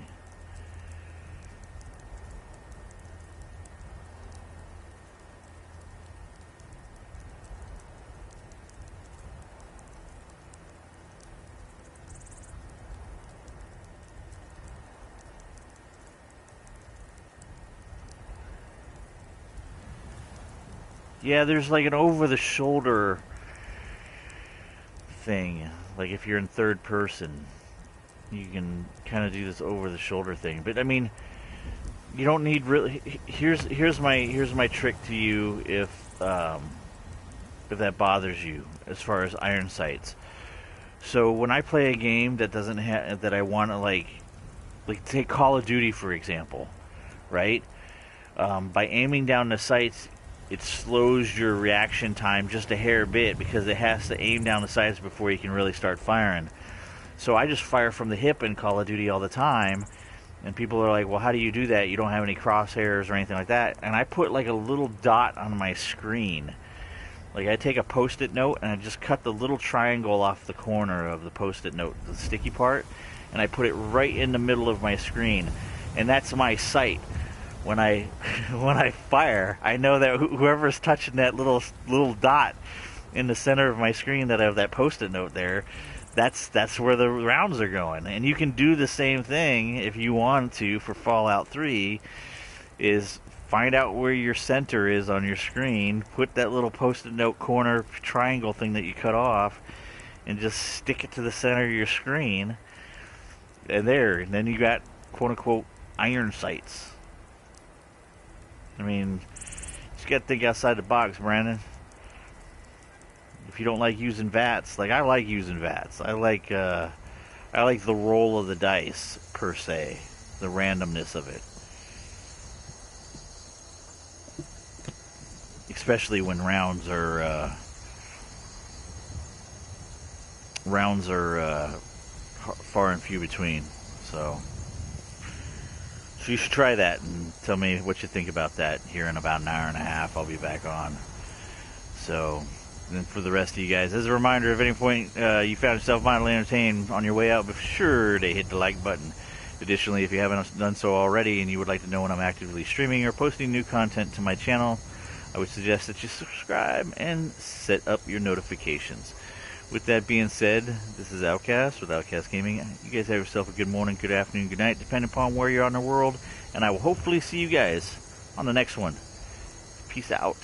Yeah, there's like an over-the-shoulder thing. Like if you're in third person, you can kind of do this over-the-shoulder thing. But I mean, you don't need really. Here's my trick to you if that bothers you as far as iron sights. So when I play a game that doesn't have that I want to like take Call of Duty for example, right? By aiming down the sights, it slows your reaction time just a hair bit because it has to aim down the sights before you can really start firing. So I just fire from the hip in Call of Duty all the time, and people are like, well, how do you do that? You don't have any crosshairs or anything like that. And I put like a little dot on my screen. Like I take a Post-it note and I just cut the little triangle off the corner of the Post-it note, the sticky part, and I put it right in the middle of my screen. And that's my sight. When I fire, I know that whoever's touching that little dot in the center of my screen that I have that Post-it note there, that's where the rounds are going. And you can do the same thing if you want to for Fallout 3, is find out where your center is on your screen, put that little Post-it note corner triangle thing that you cut off, and just stick it to the center of your screen. And then you got quote-unquote iron sights. I mean, you just gotta think outside the box, Brandon. If you don't like using VATS, like I like using VATS. I like the roll of the dice per se, the randomness of it, especially when rounds are far and few between. So you should try that and tell me what you think about that here in about an hour and a half. I'll be back on. So, and for the rest of you guys, as a reminder, if at any point you found yourself mildly entertained on your way out, be sure to hit the like button. Additionally, if you haven't done so already and you would like to know when I'm actively streaming or posting new content to my channel, I would suggest that you subscribe and set up your notifications. With that being said, this is Outcast with Outcast Gaming. You guys have yourself a good morning, good afternoon, good night, depending upon where you are in the world. And I will hopefully see you guys on the next one. Peace out.